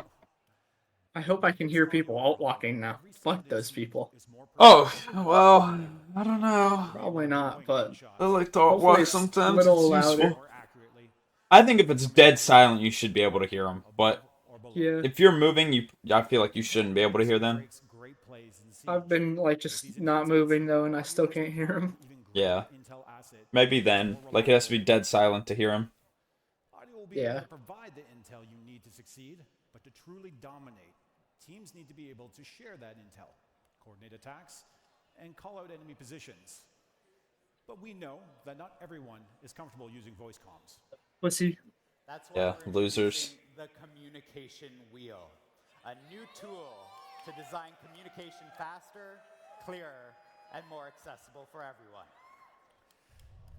I hope I can hear people alt-walking now. Fuck those people. Oh, well, I don't know. Probably not, but I like to hopefully walk it's sometimes. a little It's louder. useful. I think if it's dead silent, you should be able to hear them. But Yeah. if you're moving, I feel like you shouldn't be able to hear them. I've been like just not moving though, and I still can't hear them. Yeah. Maybe then. Like, it has to be dead silent to hear them. be Yeah. able to provide the intel you need to succeed, but to truly dominate, teams need to be able to share that intel, coordinate attacks, and call out enemy positions. But we know that not everyone is comfortable using voice comms. What's he? That's why Yeah, we're losers. introducing the communication wheel, a new tool to design communication faster, clearer, and more accessible for everyone.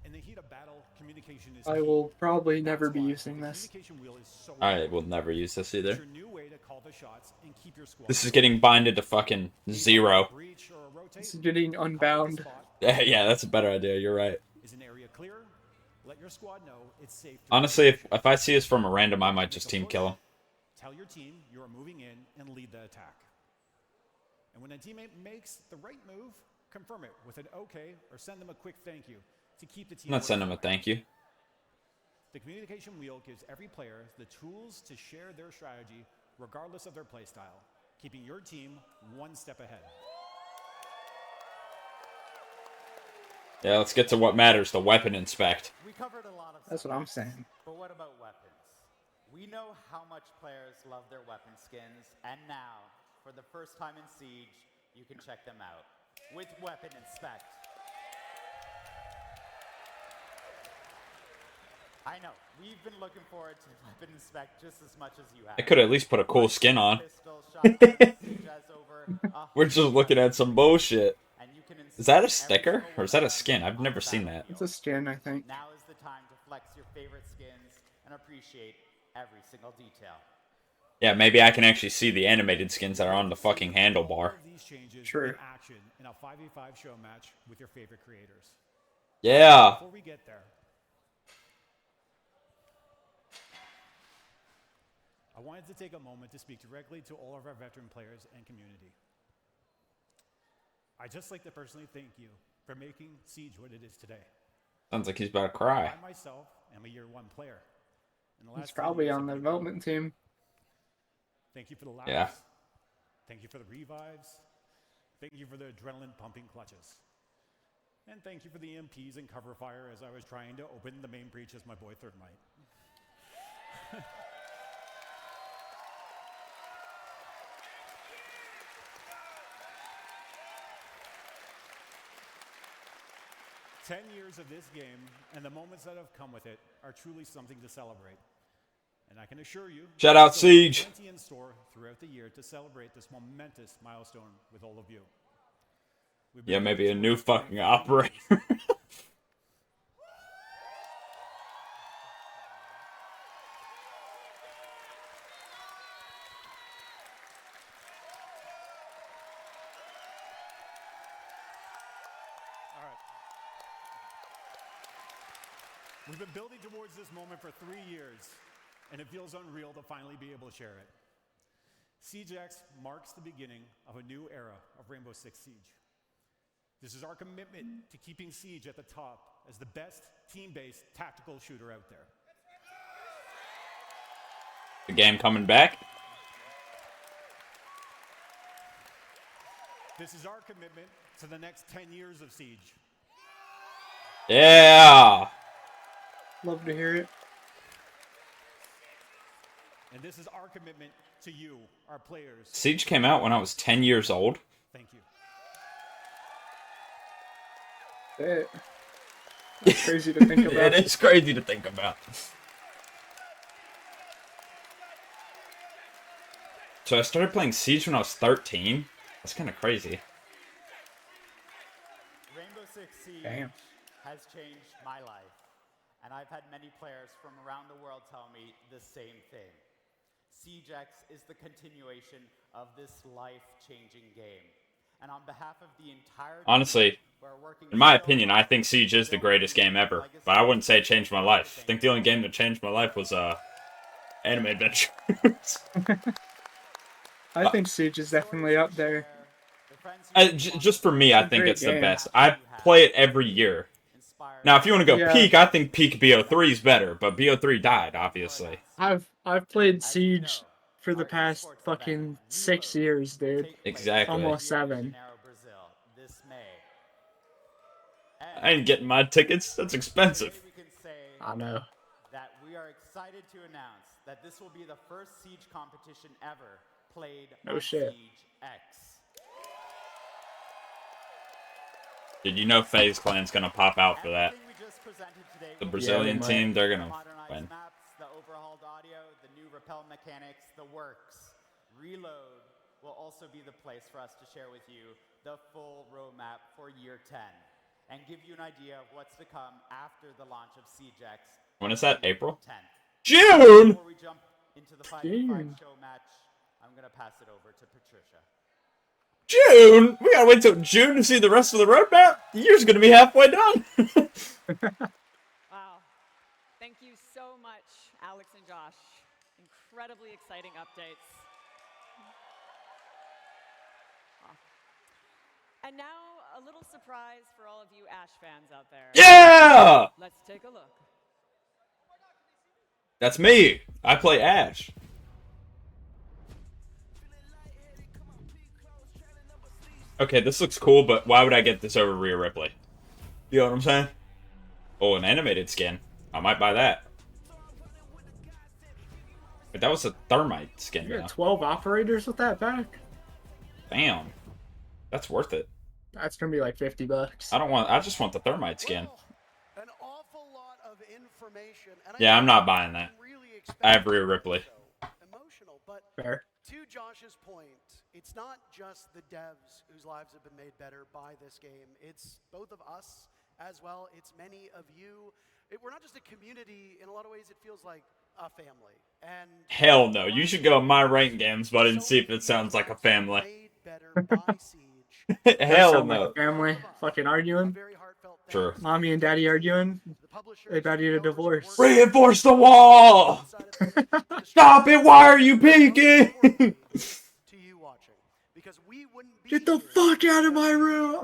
In the heat of battle, communication is I key. will probably never be That's why using the this. communication wheel is so I will never use this It's either. your new way to call the shots and keep your squad This is getting binded to fucking 0. breach or a rotate. This is getting unbound. Yeah, that's a better idea. You're right. Is an area clear? Let your squad know it's safe to Honestly, if I see us from a random, I might just team kill him. tell your team you are moving in and lead the attack. And when a teammate makes the right move, confirm it with an okay or send them a quick thank you to keep the team. Not send him a thank you. The communication wheel gives every player the tools to share their strategy regardless of their playstyle, keeping your team one step ahead. Yeah, let's get to what matters, the weapon inspect. We covered a lot of That's what I'm saying. But what about weapons? We know how much players love their weapon skins, and now, for the first time in Siege, you can check them out with Weapon Inspect. I know, we've been looking forward to Weapon Inspect just as much as you have. I could at least put a cool skin on. Pistol, shotgun, Siege has over We're just looking at some bullshit. and you can Is that a sticker? Or is that a skin? I've never seen that. It's a skin, I think. Now is the time to flex your favorite skins and appreciate every single detail. Yeah, maybe I can actually see the animated skins that are on the fucking handlebar. All of these changes True. in action in a 5v5 show match with your favorite creators. Yeah. Before we get there, I wanted to take a moment to speak directly to all of our veteran players and community. I'd just like to personally thank you for making Siege what it is today. Sounds like he's about to cry. I myself am a year one player. In the He's last 10 probably years, on I've the been- development team. Thank you for the laughs. Yeah. Thank you for the revives. Thank you for the adrenaline pumping clutches. And thank you for the EMPs and cover fire as I was trying to open the main breach as my boy Third Might. 10 years of this game and the moments that have come with it are truly something to celebrate. And I can assure you, Shout out there's still Siege. plenty in store throughout the year to celebrate this momentous milestone with all of you. We've been Yeah, maybe a building new towards this fucking game for operator. years. All right. We've been building towards this moment for 3 years, and it feels unreal to finally be able to share it. SiegeX marks the beginning of a new era of Rainbow Six Siege. This is our commitment to keeping Siege at the top as the best team-based tactical shooter out there. The game coming back. This is our commitment to the next 10 years of Siege. Yeah. Love to hear it. And this is our commitment to you, our players. Siege came out when I was 10 years old. Thank you. That's crazy to think about. It is crazy to think about. So I started playing Siege when I was 13. That's kind of crazy. Rainbow Six Siege Damn. has changed my life, and I've had many players from around the world tell me the same thing. SiegeX is the continuation of this life-changing game. And on behalf of the entire team, Honestly, we're working in my so opinion, I think Siege is the greatest game ever. But I wouldn't say it changed my life. I think the only game that changed my life was Anime Adventure. I think Siege is definitely up there. Just for me, I It's a think great it's the game. best. I play it every year. Now, if you want to go Yeah. peak, I think peak BO3 is better, but BO3 died, obviously. I've played Siege for the past fucking 6 years, dude. Exactly. Almost 7. Janeiro, Brazil, this May. I ain't getting my tickets. That's expensive. We can say I know. that we are excited to announce that this will be the first Siege competition ever played No on shit. Siege X. Did you know FaZe Clan's gonna pop out for that? Everything we just presented today The will be Brazilian might. team, they're gonna modernized win. maps, the overhauled audio, the new rappel mechanics, the works. Reload will also be the place for us to share with you the full roadmap for year 10 and give you an idea of what's to come after the launch of Siege X. When is that? April? 10th. June! Before we jump into the 5v5 show match, I'm going to pass it over to Patricia. June? We gotta wait till June to see the rest of the roadmap? The year's gonna be halfway done. Wow. Thank you so much, Alex and Josh. Incredibly exciting updates. Wow. And now, a little surprise for all of you Ash fans out there. Yeah! Let's take a look. That's me. I play Ash. Okay, this looks cool, but why would I get this over Rhea Ripley? You know what I'm saying? Oh, an animated skin. I might buy that. But that was a thermite skin. You Now. got 12 operators with that back? Damn. That's worth it. That's gonna be like $50. I just want the thermite skin. An awful lot of information. And Yeah, I I'm not buying that. really I have Rhea Ripley. emotional, but Fair. to Josh's point, it's not just the devs whose lives have been made better by this game. It's both of us as well. It's many of you. We're not just a community. In a lot of ways, it feels like a family. And Hell no. You should go on my rank games, buddy, and see if it sounds like a family. made better by Siege. Hell Sound like no. a family fucking arguing. True. Mommy and daddy arguing. They about to get a divorce. Reinforce the wall! Stop it! Why are you peeking? To you watching, because we wouldn't be Get the fuck out of my room!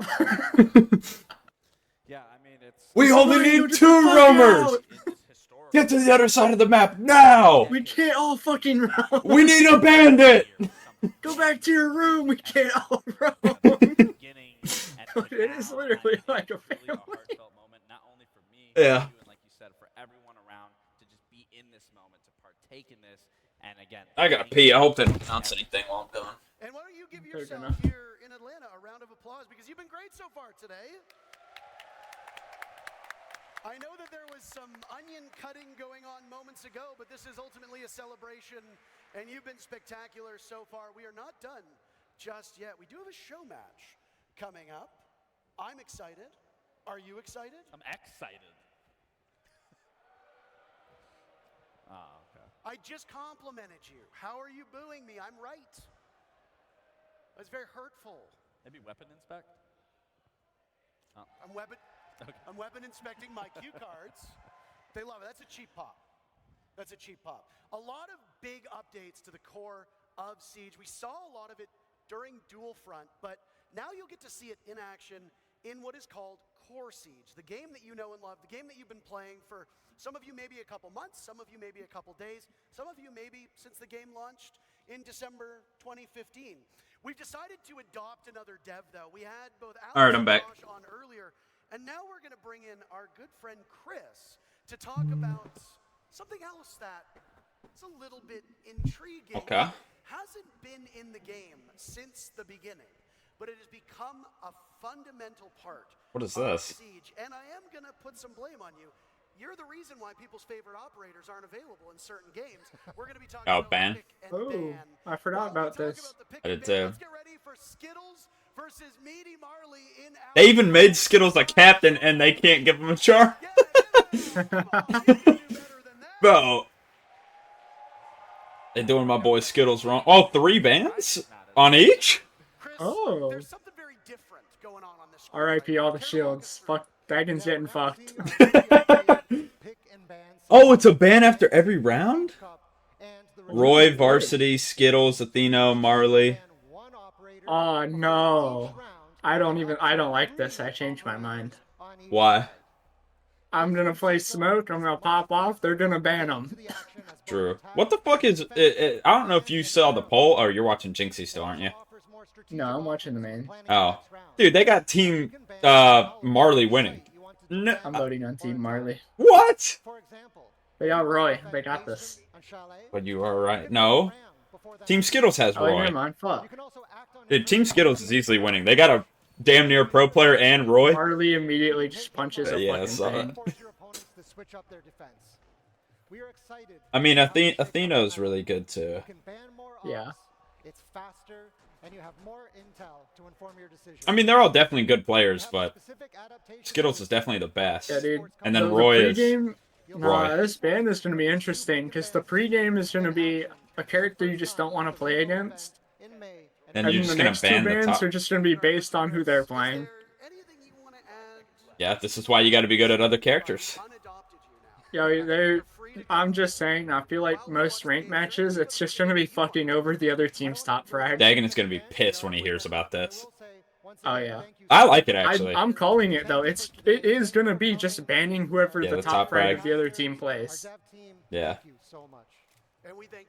Yeah, I mean, it's. We only Somebody need get the 2 fuck roamers! out! Get to the other side of the map now! We can't all fucking roam. We need a bandit! Go back to your room. We can't all roam. It is literally like a family. Yeah. And like you said, for everyone around to just be in this moment, to partake in this, and again. I gotta pee. I hope they don't announce anything while I'm gone. And why don't you give They're yourself gonna. here in Atlanta a round of applause, because you've been great so far today. I know that there was some onion cutting going on moments ago, but this is ultimately a celebration, and you've been spectacular so far. We are not done just yet. We do have a show match coming up. I'm excited. Are you excited? I'm excited. Okay. I just complimented you. How are you booing me? I'm right. That's very hurtful. Maybe weapon inspect? Oh. I'm weapon. Okay. I'm weapon inspecting my cue cards. They love it. That's a cheap pop. That's a cheap pop. A lot of big updates to the core of Siege. We saw a lot of it during Dual Front, but now you'll get to see it in action in what is called Core Siege, the game that you know and love, the game that you've been playing for some of you maybe a couple months, some of you maybe a couple days, some of you maybe since the game launched in December 2015. We've decided to adopt another dev, though. We had both Alex All right, I'm and back. Josh on earlier, and now we're going to bring in our good friend Chris to talk about something else that is a little bit intriguing. Okay. Hasn't been in the game since the beginning, but it has become a fundamental part What is of this? Siege. And I am going to put some blame on you. You're the reason why people's favorite operators aren't available in certain games. We're going to be talking Oh, about ban? pick and Oh, ban. I forgot about this. I did too. Let's get ready for Skittles versus Meaty Marley in our They even made Skittles a captain and they can't give him a char? Bro. They doing my boy Skittles wrong. Oh, 3 bans? On each? Oh. There's something very different going on this screen. R.I.P. all the shields. Fuck. Dagon's getting fucked. Oh, it's a ban after every round? Roy, Varsity, Skittles, Athena, Marley. Oh no. I don't like this. I changed my mind. Why? I'm gonna play Smoke. I'm gonna pop off. They're gonna ban him. True. What the fuck is... I don't know if you saw the poll. Oh, you're watching Jinxie still, aren't you? No, I'm watching the main. Oh. Dude, they got Team Marley winning. No. I'm voting on Team Marley. What? They got Roy. They got this. But you are right. No. Team Skittles has Oh, Roy. never mind. Fuck. Dude, Team Skittles is easily winning. They got a damn near pro player and Roy. Harley immediately just punches a Yeah, I fucking saw thing. I mean, Athena's really good too. Yeah. It's faster, and you have more intel to inform your decision. I mean, they're all definitely good players, but Skittles is definitely the best. Yeah, dude. And then The Roy is pregame, Roy. this band is going to be interesting because the pregame is going to be a character you just don't want to play against. And And you're the just gonna next two ban the bands top. are just going to be based on who they're playing. Yeah, this is why you got to be good at other characters. I'm just saying, I feel like most ranked matches, it's just going to be fucking over the other team's top frag. Dagon is gonna be pissed when he hears about this. Oh, yeah. I like it actually. I'm calling it, though. It is going to be just banning whoever Yeah, the the top top frag frag. of the other team plays. Yeah.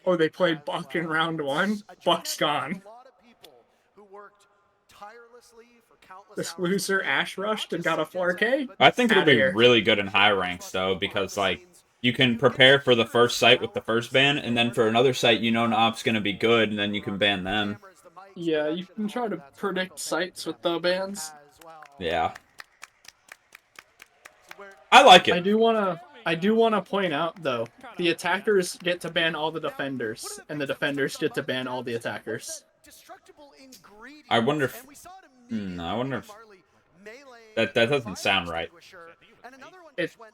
Oh, they played Buck in round 1? Buck's gone. This loser Ash rushed and got a 4K? I think it'll Outta be here. really good in high ranks though, because like you can prepare for the first site with the first ban, and then for another site you know an op's gonna be good, and then you can ban them. Yeah, you can try to predict sites with the bans. Yeah. I like it. I do wanna point out though, the attackers get to ban all the defenders, and the defenders get to ban all the attackers. I wonder if I wonder if that doesn't sound right.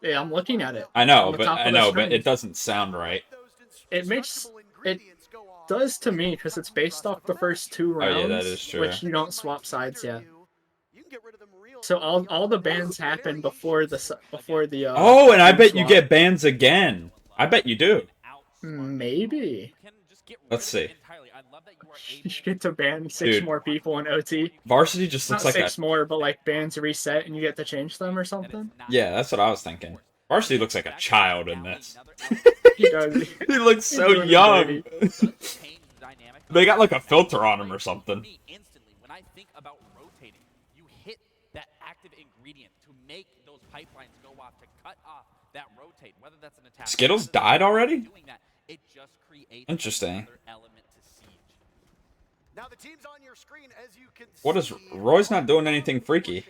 Yeah, I'm looking at it. I know, on the but top I of the know, but screen. it doesn't sound right. It does to me because it's based off the first 2 rounds, Oh, yeah, that is true. which you don't swap sides yet. So all the bans happen before the. Oh, and I team bet you swap. get bans again. I bet you do. Maybe. Let's see. You get to ban 6 Dude. more people in OT. Varsity just looks Not like 6 more, but like bans reset and you get to change them or something. Yeah, that's what I was thinking. Varsity looks like a child in this. He does. He looks so doing it young. dirty. They got like a filter on him or something. Instantly, when I think about rotating, you hit that active ingredient to make those pipelines go off, to cut off that rotate, whether that's an attack. Skittles died already? Doing that, it just creates Interesting. another element to siege. Now the team's on your screen, as you can What is see. Roy's not doing anything freaky?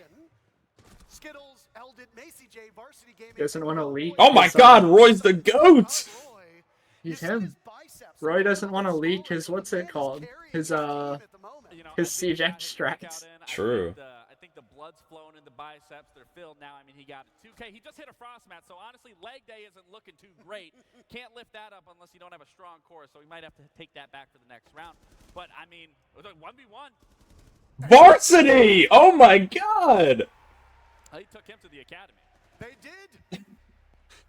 Skittles, Eldon, Macy J, Varsity Gaming. Doesn't want to leak. Oh my god, Roy's the GOAT! He's him. Roy doesn't want to leak his what's it called? His siege extracts. True. I think the blood's flowing in the biceps. They're filled now. I mean, he got 2K. He just hit a frost mat, so honestly, leg day isn't looking too great. Can't lift that up unless you don't have a strong core, so we might have to take that back for the next round. But I mean, it was like 1v1. Varsity! Oh my god! He took him to the academy. They did.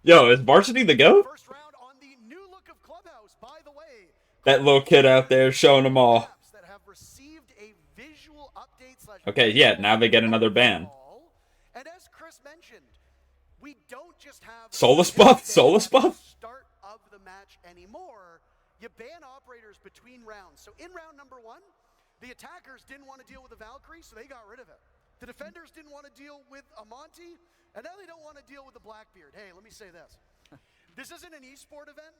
Yo, is Varsity the GOAT? First round on the new look of Clubhouse, by the way. That little kid out there showing them all. That have received a visual update / Okay, yeah, now they get another ban. And as Chris mentioned, we don't just have Solus buff? Solus buff? start of the match anymore. You ban operators between rounds. So in round number 1, the attackers didn't want to deal with the Valkyrie, so they got rid of it. The defenders didn't want to deal with Amonte, and now they don't want to deal with the Blackbeard. Hey, let me say this. This isn't an esport event,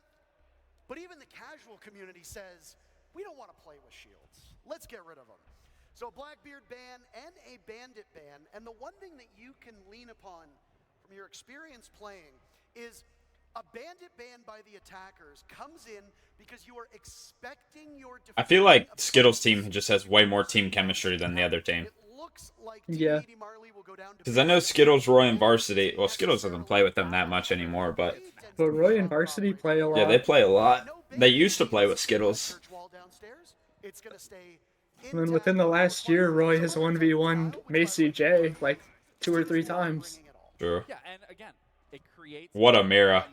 but even the casual community says, we don't want to play with shields. Let's get rid of them. So a Blackbeard ban and a Bandit ban, and the one thing that you can lean upon from your experience playing is a Bandit ban by the attackers comes in because you are expecting your I feel like Skittles' team just has way more team chemistry than the other team. Yeah. Because I know Skittles, Roy, and Varsity. Well, Skittles doesn't play with them that much anymore, but But Roy and Varsity play a lot. yeah, they play a lot. They used to play with Skittles. And then within the last year, Roy has 1v1 Macy J like 2 or 3 times. True. Yeah, and again, it creates. What a mirror.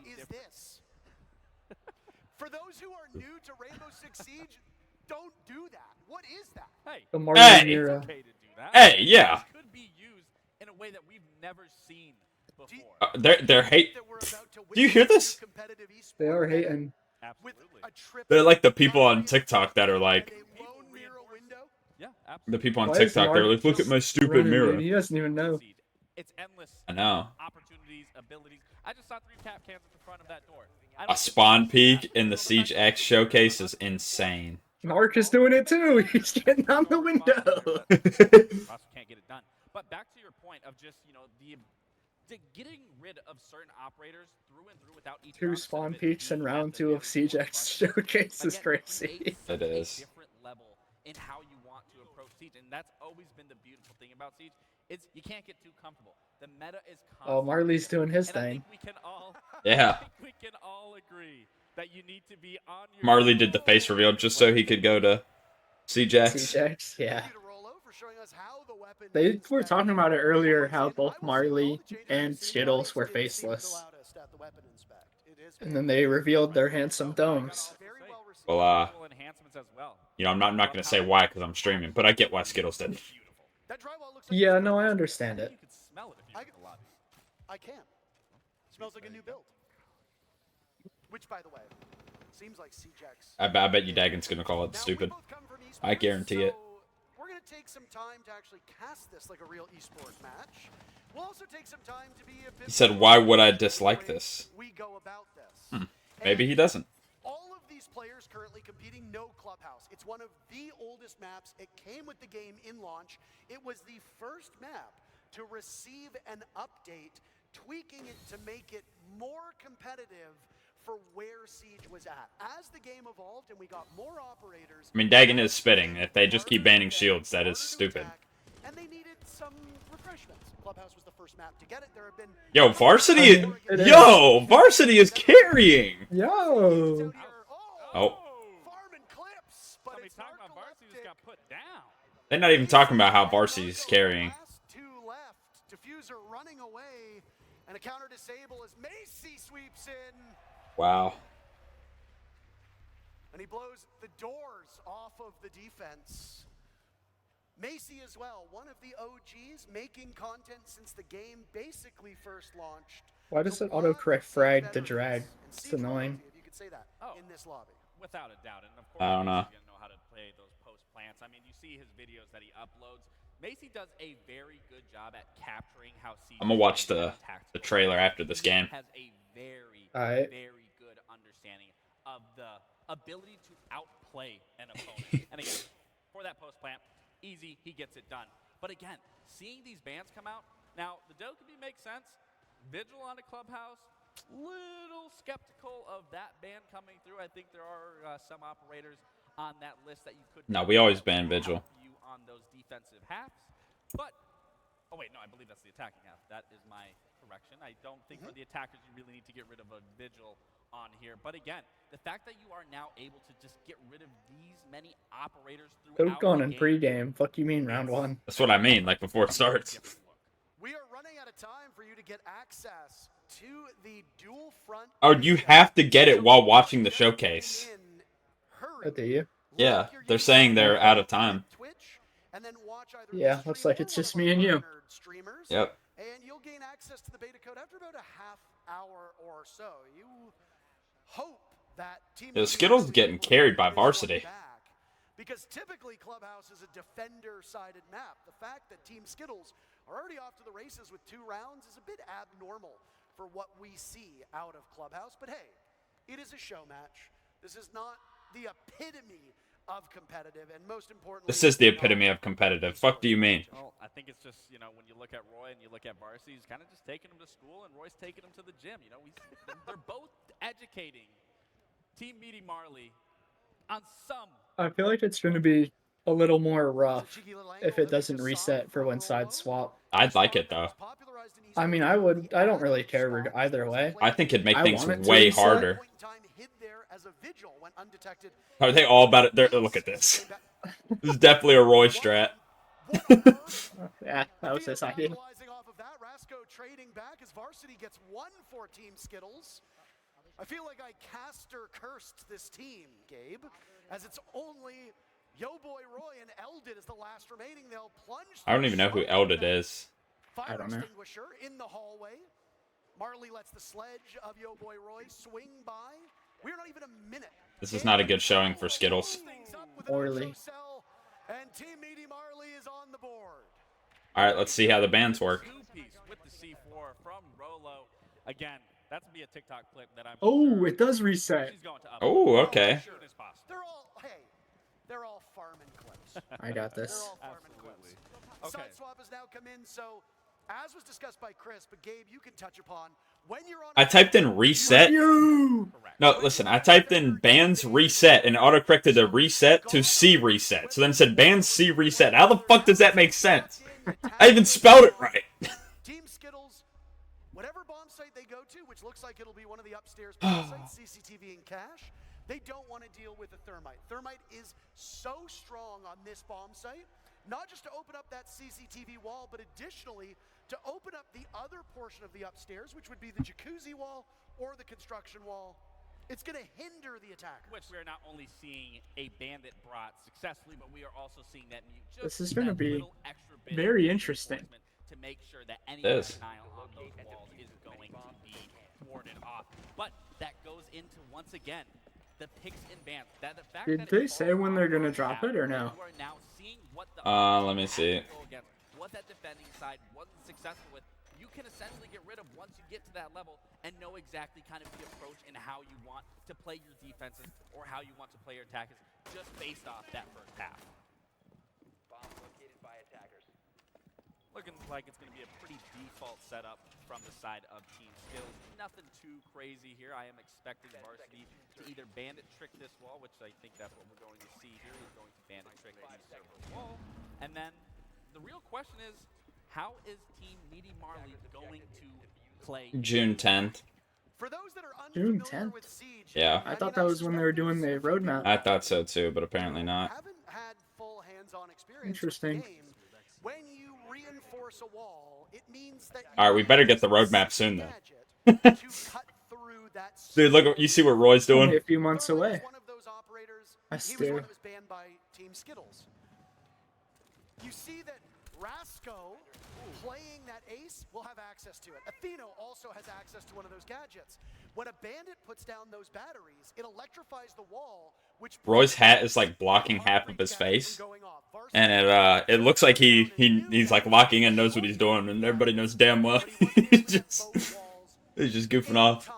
For those who are new to Rainbow Six Siege, don't do that. What is that? Hey, The Marley Hey. Mira. okay to do that. Hey, yeah. It could be used in a way that we've never seen before. They're hate. Do you hear this? They are hating. They're like the people on TikTok that are like, Yeah, the people on Why is TikTok, they're Mark like, look at my stupid running, mirror. dude? He doesn't even know. It's endless. I know. Opportunities, abilities. I just saw 3 tap cans at the front of that door. A spawn peak in the Siege X showcase is insane. Mark is doing it too. He's getting on the window. Also can't get it done. But back to your point of just, you know, the getting rid of certain operators through and through without each 2 spawn peaks in round 2 of Siege X showcase is crazy. It is. Different level in how you want to approach Siege, and that's always been the beautiful thing about Siege. Is you can't get too comfortable. The meta is constant. Oh, Marley's doing his And I thing. think we can all, Yeah. I think we can all agree that you need to be on your Marley did the face reveal just so he could go to Siege X. Siege X, yeah. They were talking about it earlier, how both Marley and Skittles were faceless. And then they revealed their handsome domes. Well, you know, I'm not going to say why because I'm streaming, but I get why Skittles did. Yeah, no, I understand it. I can. Smells like a new build. Which, by the way, seems like CJX. I bet you Dagon's going to call it stupid. I guarantee it. We're going to take some time to actually cast this like a real esport match. We'll also take some time to be a bit. He said, why would I dislike this? We go about this. Maybe he doesn't. All of these players currently competing, no Clubhouse. It's one of the oldest maps. It came with the game in launch. It was the first map to receive an update, tweaking it to make it more competitive for where Siege was at. As the game evolved and we got more operators... I mean, Dagon is spitting. If they just keep banning shields, that is stupid. And they needed some refreshments. Clubhouse was the first map to get it. There have been... Yo, Varsity... Yo, Varsity is carrying! Yo! Oh. Somebody talking about Varsity just got put down. They're not even talking about how Varsy's carrying. Diffuser running away, and a counter disable as Macy sweeps in. Wow. And he blows the doors off of the defense. Macy as well, one of the OGs making content since the game basically first launched. Why does it autocorrect frag the drag? It's annoying. If you could say that in this lobby. Without a doubt, and of course, I don't know. Macy's gonna know how to play those post plants. I mean, you see his videos that he uploads. Macy does a very good job at capturing how Siege. I'm gonna watch the trailer after this game. Has a very, Alright. very good understanding of the ability to outplay an opponent. And again, for that post plant, easy, he gets it done. But again, seeing these bans come out, now the Dokkaebi makes sense. Vigil on a Clubhouse, little skeptical of that ban coming through. I think there are some operators on that list that you could. No, we always ban Vigil. You on those defensive halves, but oh wait, no, I believe that's the attacking half. That is my correction. I don't think for the attackers you really need to get rid of a Vigil on here. But again, the fact that you are now able to just get rid of these many operators throughout They've gone in the game, pre-game. Fuck you mean round 1? That's what I mean, like before it starts. We are running out of time for you to get access to the dual front. Oh, you have to get it while watching the showcase. Oh, do you? Yeah, they're saying they're out of time. Yeah, looks like it's just me and you. Yep. And you'll gain access to the beta code after about a half hour or so. You hope that Team The Skittles getting carried by Varsity. because typically Clubhouse is a defender-sided map. The fact that Team Skittles are already off to the races with 2 rounds is a bit abnormal for what we see out of Clubhouse. But hey, it is a show match. This is not the epitome of competitive, and most importantly, This is the epitome of competitive. Fuck do you mean? Well, I think it's just, you know, when you look at Roy and you look at Varsity, he's kind of just taking him to school, and Roy's taking him to the gym. You know, they're both educating Team Meaty Marley on some. I feel like it's going to be a little more rough if it doesn't reset for when sides swap. I'd like it though. I mean, I don't really care either way. I think it'd make I things want it to way reset. harder. Are they all about it? Look at this. This is definitely a Roy strat. Yeah, that was his idea. off of that, Rasco trading back as Varsity gets 1 for Team Skittles. I feel like I cast or cursed this team, Gabe, as it's only Yo Boy Roy and Eldid is the last remaining. They'll plunge. I don't even know who Eldid is. I don't know. Extinguisher in the hallway. Marley lets the sledge of Yo Boy Roy swing by. We're not even a minute. This is not a good showing for Skittles. Orly. And Team Meaty Marley is on the board. Alright, let's see how the bans work. With Again, that's gonna be a TikTok clip that I'm. Oh, it does reset. She's going to upload Oh, okay. as soon as possible. They're all farming clips. I got this. They're all farming clips. Okay. Side swap has now come in, so as was discussed by Chris, but Gabe, you can touch upon when you're on. I typed in reset. No, listen, I typed in bands reset and autocorrected the reset to C reset. So then it said bands C reset. How the fuck does that make sense? I even spelled it right. Team Skittles, whatever bomb site they go to, which looks like it'll be one of the upstairs bomb sites, CCTV and cache, they don't want to deal with the thermite. Thermite is so strong on this bomb site, not just to open up that CCTV wall, but additionally to open up the other portion of the upstairs, which would be the jacuzzi wall or the construction wall. It's going to hinder the attackers. Which we are not only seeing a bandit brought successfully, but we are also seeing that mute just This is going to that be little extra bit very of interesting. to make sure that any It is. denial on those walls is going to be warded off. But that goes into, once again, the picks and bans. That the fact Did that they it's say all when they're on gonna one drop tab, it or no? you are now seeing what the Let me see. go against, what that defending side wasn't successful with. You can essentially get rid of once you get to that level and know exactly kind of the approach and how you want to play your defenses or how you want to play your attackers just based off that first half. Bomb located by attackers. Looking like it's going to be a pretty default setup from the side of Team Skittles. Nothing too crazy here. I am expecting Varsity to either bandit trick this wall, which I think that's what we're going to see here. He's going to bandit trick the server wall. And then the real question is, how is Team Needy Marley going to play? June 10th. For those that are June 10th? Yeah. I thought that was when they were doing the roadmap. I thought so too, but apparently not. had full hands-on experience Interesting. with the game, when you reinforce a wall, it means that Alright, we better get the roadmap soon then. Dude, look, you see what Roy's doing? Only a few months away. I he was still. one that was banned by Team Skittles. You see that Rasco, playing that ace, will have access to it. Atheno also has access to one of those gadgets. When a bandit puts down those batteries, it electrifies the wall, which Roy's hat is like blocking half of his face, and it looks like he's like locking in, knows what he's doing, and everybody knows damn well he's just goofing off.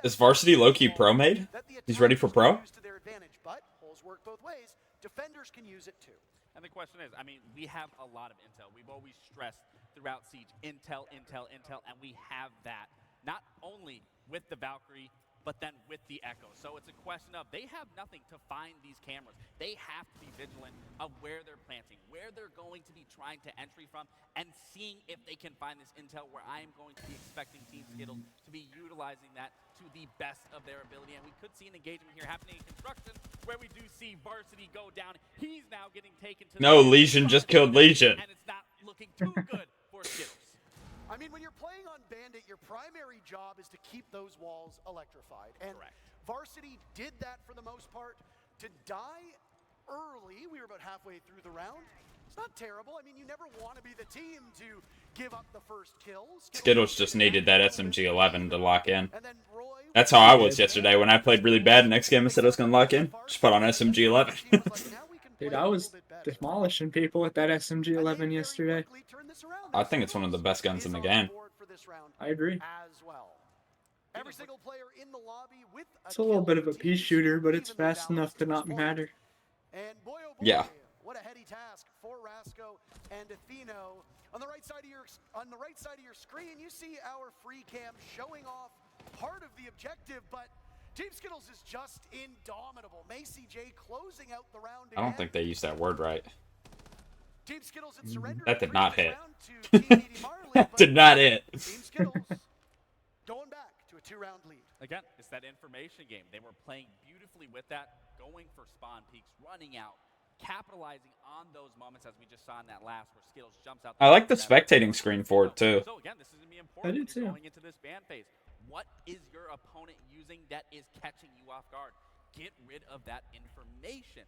Is Varsity low-key pro made? He's ready for pro? to their advantage, but holes work both ways. Defenders can use it too. And the question is, I mean, we have a lot of intel. We've always stressed throughout Siege, intel, intel, intel, and we have that not only with the Valkyrie, but then with the Echo. So it's a question of, they have nothing to find these cameras. They have to be vigilant of where they're planting, where they're going to be trying to entry from, and seeing if they can find this intel, where I am going to be expecting Team Skittles to be utilizing that to the best of their ability. And we could see an engagement here happening in construction, where we do see Varsity go down. He's now getting taken to No, the Legion just killed Legion. and it's not looking too good for Skittles. I mean, when you're playing on Bandit, your primary job is to keep those walls electrified. And Varsity did that for the most part. To die early, we were about halfway through the round. It's not terrible. I mean, you never want to be the team to give up the first kills. Skittles just needed that SMG-11 to lock in. That's how I was yesterday when I played really bad. Next game I said I was going to lock in. Just put on SMG-11. Dude, I was demolishing people with that SMG-11 yesterday. I think it's one of the best guns in the game. I agree. As well. Every single player in the lobby with It's a little bit of a pea shooter, but it's fast enough to not matter. And boy, oh boy, Yeah. what a heady task for Rasco and Atheno. On the right side of your screen, you see our free cam showing off part of the objective, but Team Skittles is just indomitable. Macy J closing out the round. I don't think they used that word right. Team Skittles in surrender. That did not hit. That did not hit. Team Skittles going back to a 2-round lead. Again, it's that information game. They were playing beautifully with that, going for spawn peaks, running out, capitalizing on those moments as we just saw in that last where Skittles jumps out. I like the spectating screen for it too. So again, this is going to be important I do when you're too. going into this ban phase. What is your opponent using that is catching you off guard? Get rid of that information.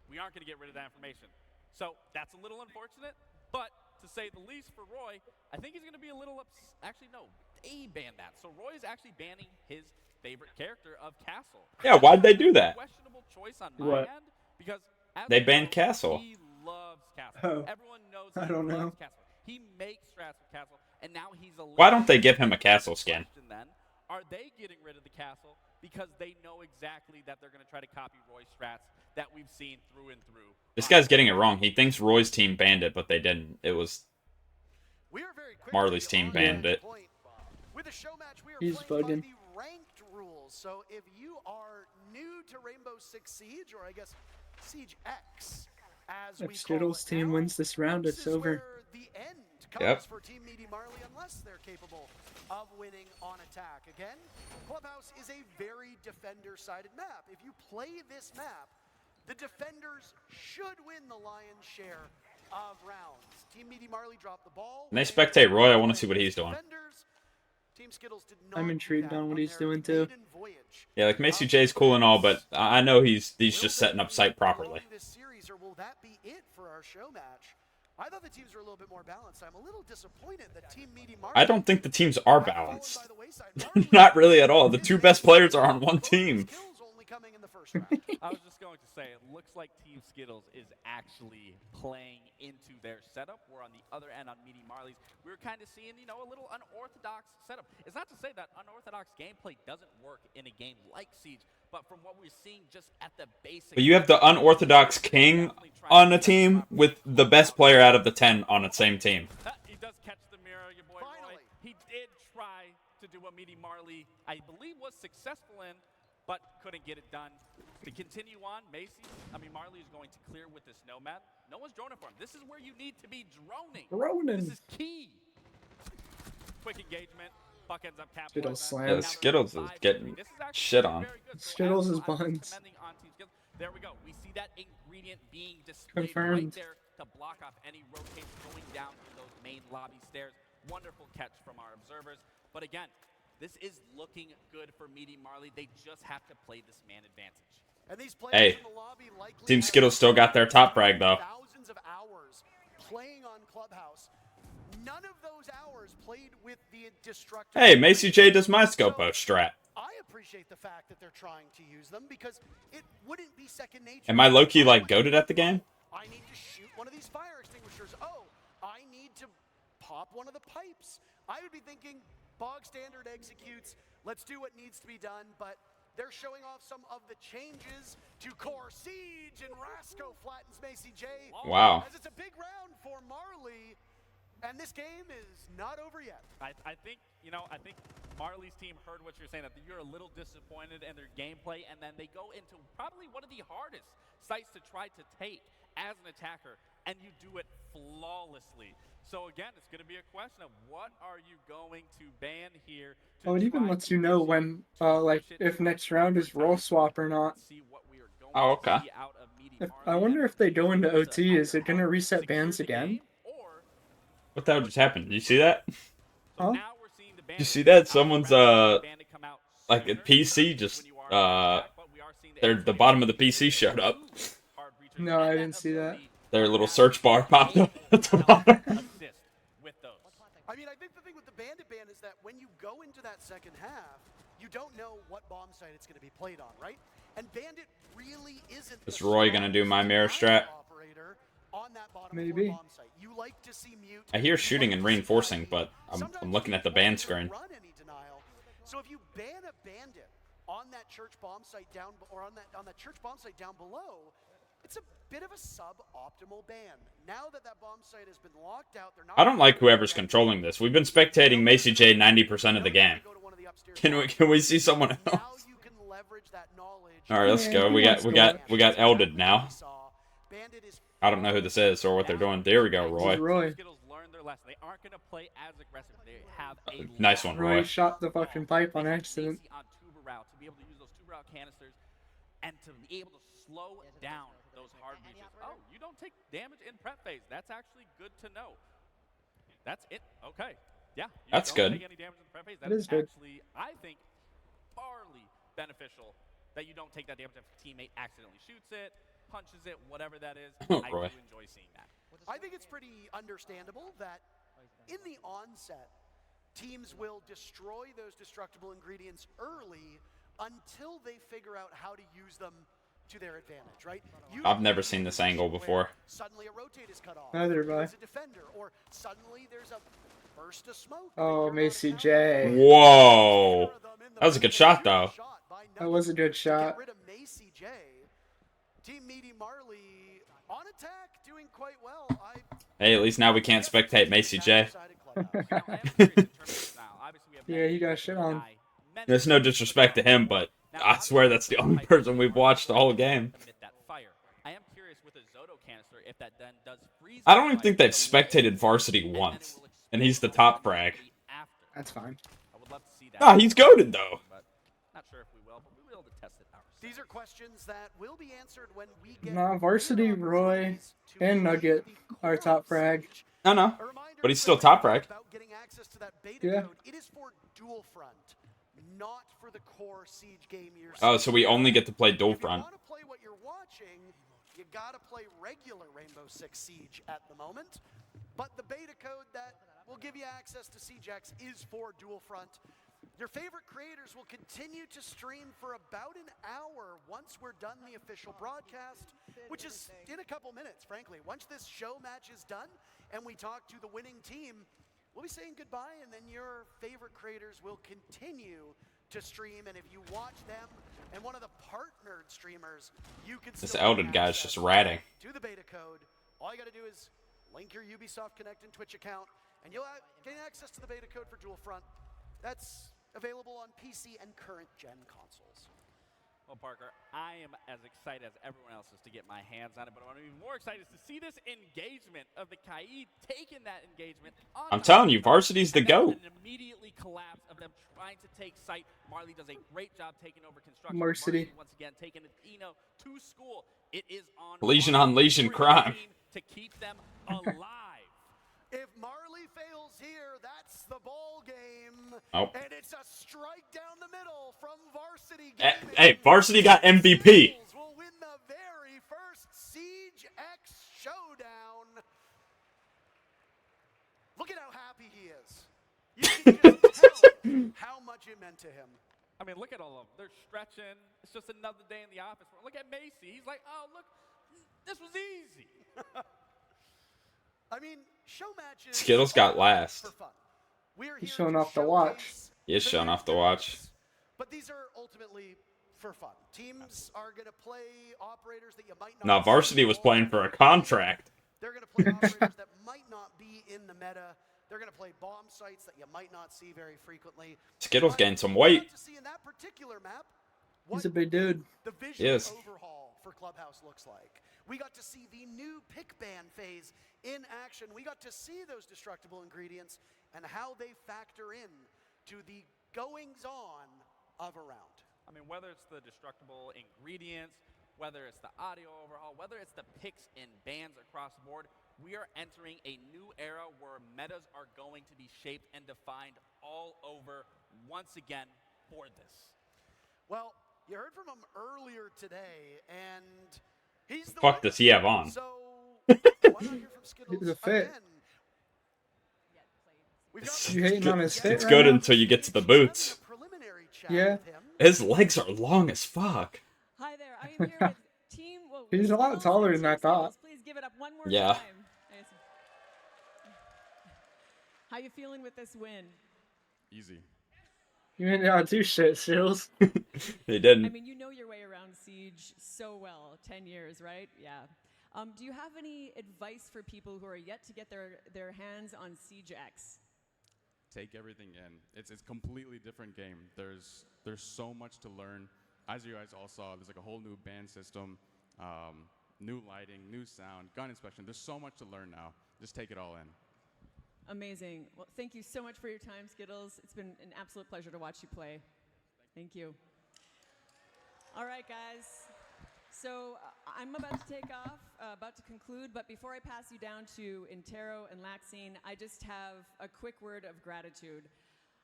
We aren't going to get rid of that information. So that's a little unfortunate, but to say the least for Roy, I think he's going to be a little actually, no, they banned that. So Roy is actually banning his favorite character of Castle. Yeah, why'd they do that? Questionable choice on my What? end, because as They we banned know, Castle. he loves Castle. Oh, Everyone knows I he don't loves know. Castle. He makes strats with castle, and now he's a. Why don't they give him a castle skin? Then are they getting rid of the castle because they know exactly that they're going to try to copy Roy's strats that we've seen through and through? This guy's getting it wrong. He thinks Roy's team banned it, but they didn't. It was Marley's team banned it. With a show match, we are He's playing by bugging. the ranked rules. So if you are new to Rainbow Six Siege, or I guess Siege X, as If we call Skittles' it team now, wins this round, this it's is over. where the end comes Yep. for Team Meaty Marley, unless they're capable of winning on attack. Again, Clubhouse is a very defender-sided map. If you play this map, the defenders should win the lion's share of rounds. Team Meaty Marley dropped the ball. And they spectate Roy. I want to see what he's doing. Team Skittles did not I'm intrigued on what he's doing too. Yeah, like Macy J's cool and all, but I know he's just setting up site properly. This series, or will that be it for our show match? I thought the teams were a little bit more balanced. I'm a little disappointed that Team Meaty Marley. I don't think the teams are balanced. Not really at all. The two best players are on one team. I was just going to say, it looks like Team Skittles is actually playing into their setup. Where on the other end, on Meaty Marley's, we were kind of seeing, a little unorthodox setup. It's not to say that unorthodox gameplay doesn't work in a game like Siege, but from what we're seeing just at the basic... But you have the unorthodox king on a team with the best player out of the 10 on the same team. He does catch the mirror, your boy Roy. He did try to do what Meaty Marley, I believe, was successful in, but couldn't get it done. To continue on, Marley is going to clear with this Nomad. No one's droning for him. This is where you need to be droning. Droning. This is key. Quick engagement. Buck ends up capturing Skittles that. slam. Yeah, Skittles is getting shit on. Skittles is buns. There we go. We see that ingredient being displayed right Confirmed. there to block off any rotates going down through those main lobby stairs. Wonderful catch from our observers. But again, this is looking good for Meaty Marley. They just have to play this man advantage. And these Hey, Team Skittles still got their top frag though. thousands of hours playing on Clubhouse. None of those hours played with the destructive. Hey, Macy J does my Scopo strat. I appreciate the fact that they're trying to use them because it wouldn't be second nature. Am I low-key like goated at the game? I need to shoot one of these fire extinguishers. Oh, I need to pop one of the pipes. I would be thinking bog standard executes. Let's do what needs to be done, but they're showing off some of the changes to Core Siege, and Rasco flattens Macy J. Wow. As it's a big round for Marley, and this game is not over yet. I think Marley's team heard what you're saying, that you're a little disappointed in their gameplay, and then they go into probably one of the hardest sites to try to take as an attacker, and you do it flawlessly. So again, it's going to be a question of what are you going to ban here? Oh, it even lets you know when, if next round is role swap or not. Oh, okay. I wonder if they go into OT, is it gonna reset bans again? What the hell just happened? Did you see that? Huh? Did you see that? Someone's like a PC just the bottom of the PC showed up. No, I didn't see that. Their little search bar popped up at the bottom. I mean, I think the thing with the Bandit ban is that when you go into that second half, you don't know what bomb site it's going to be played on, right? And Bandit really isn't. Is Roy gonna do my mirror strat? On that bottom Maybe. bomb site. You like to see Mute. I hear shooting and reinforcing, but I'm looking at the ban screen. So if you ban a Bandit on that church bomb site down, or on that church bomb site down below, it's a bit of a suboptimal ban. Now that bomb site has been locked out, they're not. I don't like whoever's controlling this. We've been spectating Macy J 90% of the game. Can we see someone else? All right, let's go. We got Elded now. I don't know who this is or what they're doing. There we go, Roy. Roy. They aren't going to play as aggressive. They have a Nice one, Roy Roy. shot the fucking pipe on accident. on tuber route to be able to use those tuber route canisters and to be able to slow down those hard breaches. Oh, you don't take damage in prep phase. That's actually good to know. That's it. Okay. Yeah. You That's don't good. Take any damage in prep phase. That That's is good. actually, I think, farly beneficial that you don't take that damage if a teammate accidentally shoots it, punches it, whatever that is. I Roy. do enjoy seeing that. I think it's pretty understandable that in the onset, teams will destroy those destructible ingredients early until they figure out how to use them to their advantage, right? You I've never seen this angle before. suddenly a rotate is cut off. Neither have I. There's a defender, or suddenly there's a burst of smoke. Oh, Macy J. Whoa. That was a good shot, though. That was a good shot. Get rid of Macy J. Team Meaty Marley on attack, doing quite well. Hey, at least now we can't spectate Macy J. Yeah, he got shit on. There's no disrespect to him, but I swear that's the only person we've watched the whole game. I don't even think they've spectated Varsity once, and he's the top frag. That's fine. Nah, he's goated though. Not sure if we will, but we will test it ourselves. These are questions that will be answered when we get Nah, Varsity, Roy, and Nugget are top frag. I know, but he's still top frag. Yeah. It is for dual front, not for the core Siege game you're Oh, so we only get to play dual front. want to play what you're watching, you gotta play regular Rainbow Six Siege at the moment. But the beta code that will give you access to SiegeX is for dual front. Your favorite creators will continue to stream for about an hour once we're done the official broadcast, which is in a couple minutes, frankly. Once this show match is done and we talk to the winning team, we'll be saying goodbye, and then your favorite creators will continue to stream. And if you watch them and one of the partnered streamers, you can This still Eldon get guy's access just ratting. to the beta code. All you got to do is link your Ubisoft Connect and Twitch account, and you'll gain access to the beta code for dual front. That's available on PC and current gen consoles. Well, Parker, I am as excited as everyone else is to get my hands on it, but what I'm even more excited is to see this engagement of the Kaid taking that engagement on I'm telling you, Varsity's the and then GOAT. an immediately collapse of them trying to take site. Marley does a great job taking over construction. Varsity. Once again, taking Eno to school. It is on Legion on Legion crime. to keep them alive. If Marley fails here, that's the ball game. Oh. And it's a strike down the middle from Varsity. Hey, Varsity got MVP. Will win the very first Siege X showdown. Look at how happy he is. You can just tell how much it meant to him. I mean, look at all of them. They're stretching. It's just another day in the office. Look at Macy. He's like, oh, look, this was easy. I mean, show matches. Skittles got last. He's showing off the watch. He is showing off the watch. But these are ultimately for fun. Teams are going to play operators that you might not. Now, Varsity was playing for a contract. They're going to play operators that might not be in the meta. They're going to play bomb sites that you might not see very frequently. Skittles gained some weight. To see in that particular map, He's a big dude. the vision Yes. overhaul for Clubhouse looks like. We got to see the new pick ban phase in action. We got to see those destructible ingredients and how they factor in to the goings-on of a round. I mean, whether it's the destructible ingredients, whether it's the audio overhaul, whether it's the picks and bans across the board, we are entering a new era where metas are going to be shaped and defined all over once again for this. Well, you heard from him earlier today, and he's the Fuck does he have on? So, why not hear from Skittles He's a fit. again? You hating on his fit It's right good now? until you get to the boots. Yeah. His legs are long as fuck. Hi there. I am here with Team. Whoa, He's a lot taller than I thought. Please give it up one more Yeah. time. How you feeling with this win? Easy. You ain't gotta do shit, Shields. He didn't. I mean, you know your way around Siege so well. 10 years, right? Yeah. Do you have any advice for people who are yet to get their hands on Siege X? Take everything in. It's a completely different game. There's so much to learn. As you guys all saw, there's like a whole new band system, new lighting, new sound, gun inspection. There's so much to learn now. Just take it all in. Amazing. Well, thank you so much for your time, Skittles. It's been an absolute pleasure to watch you play. Thank you. All right, guys. So I'm about to take off, about to conclude, but before I pass you down to Intero and Laxine, I just have a quick word of gratitude.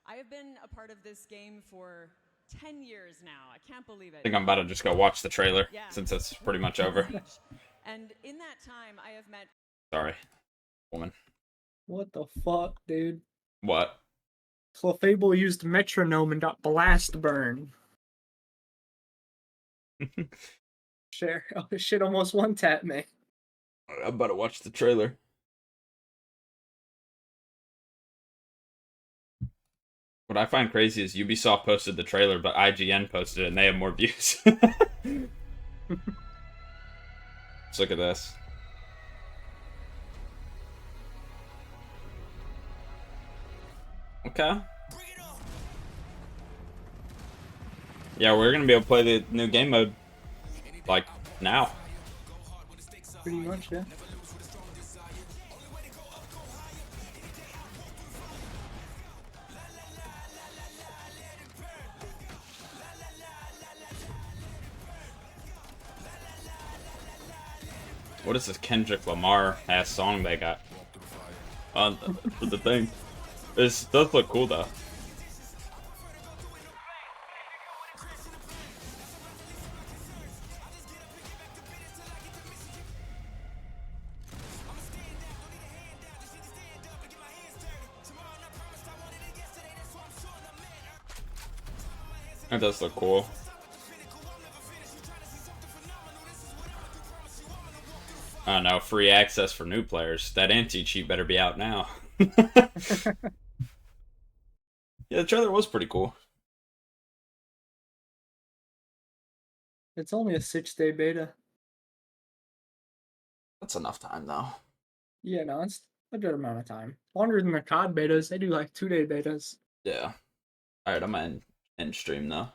I have been a part of this game for 10 years now. I can't believe it. I think I'm about to just go watch the trailer Yeah. since it's pretty much over. And in that time, I have met Sorry, woman. What the fuck, dude? What? Clefable used metronome and got blast burn. Share. Oh, shit almost one-tapped me. I'm about to watch the trailer. What I find crazy is Ubisoft posted the trailer, but IGN posted it, and they have more views. Let's look at this. Okay. Yeah, we're gonna be able to play the new game mode, like, now. Pretty much, yeah. What is this Kendrick Lamar ass song they got on for the thing? This does look cool though. That does look cool. Oh no, free access for new players. That anti-cheat better be out now. Yeah, the trailer was pretty cool. It's only a 6-day beta. That's enough time though. Yeah, no, it's a good amount of time. Longer than the COD betas. They do like 2-day betas. Yeah. Alright, I'm gonna end stream though.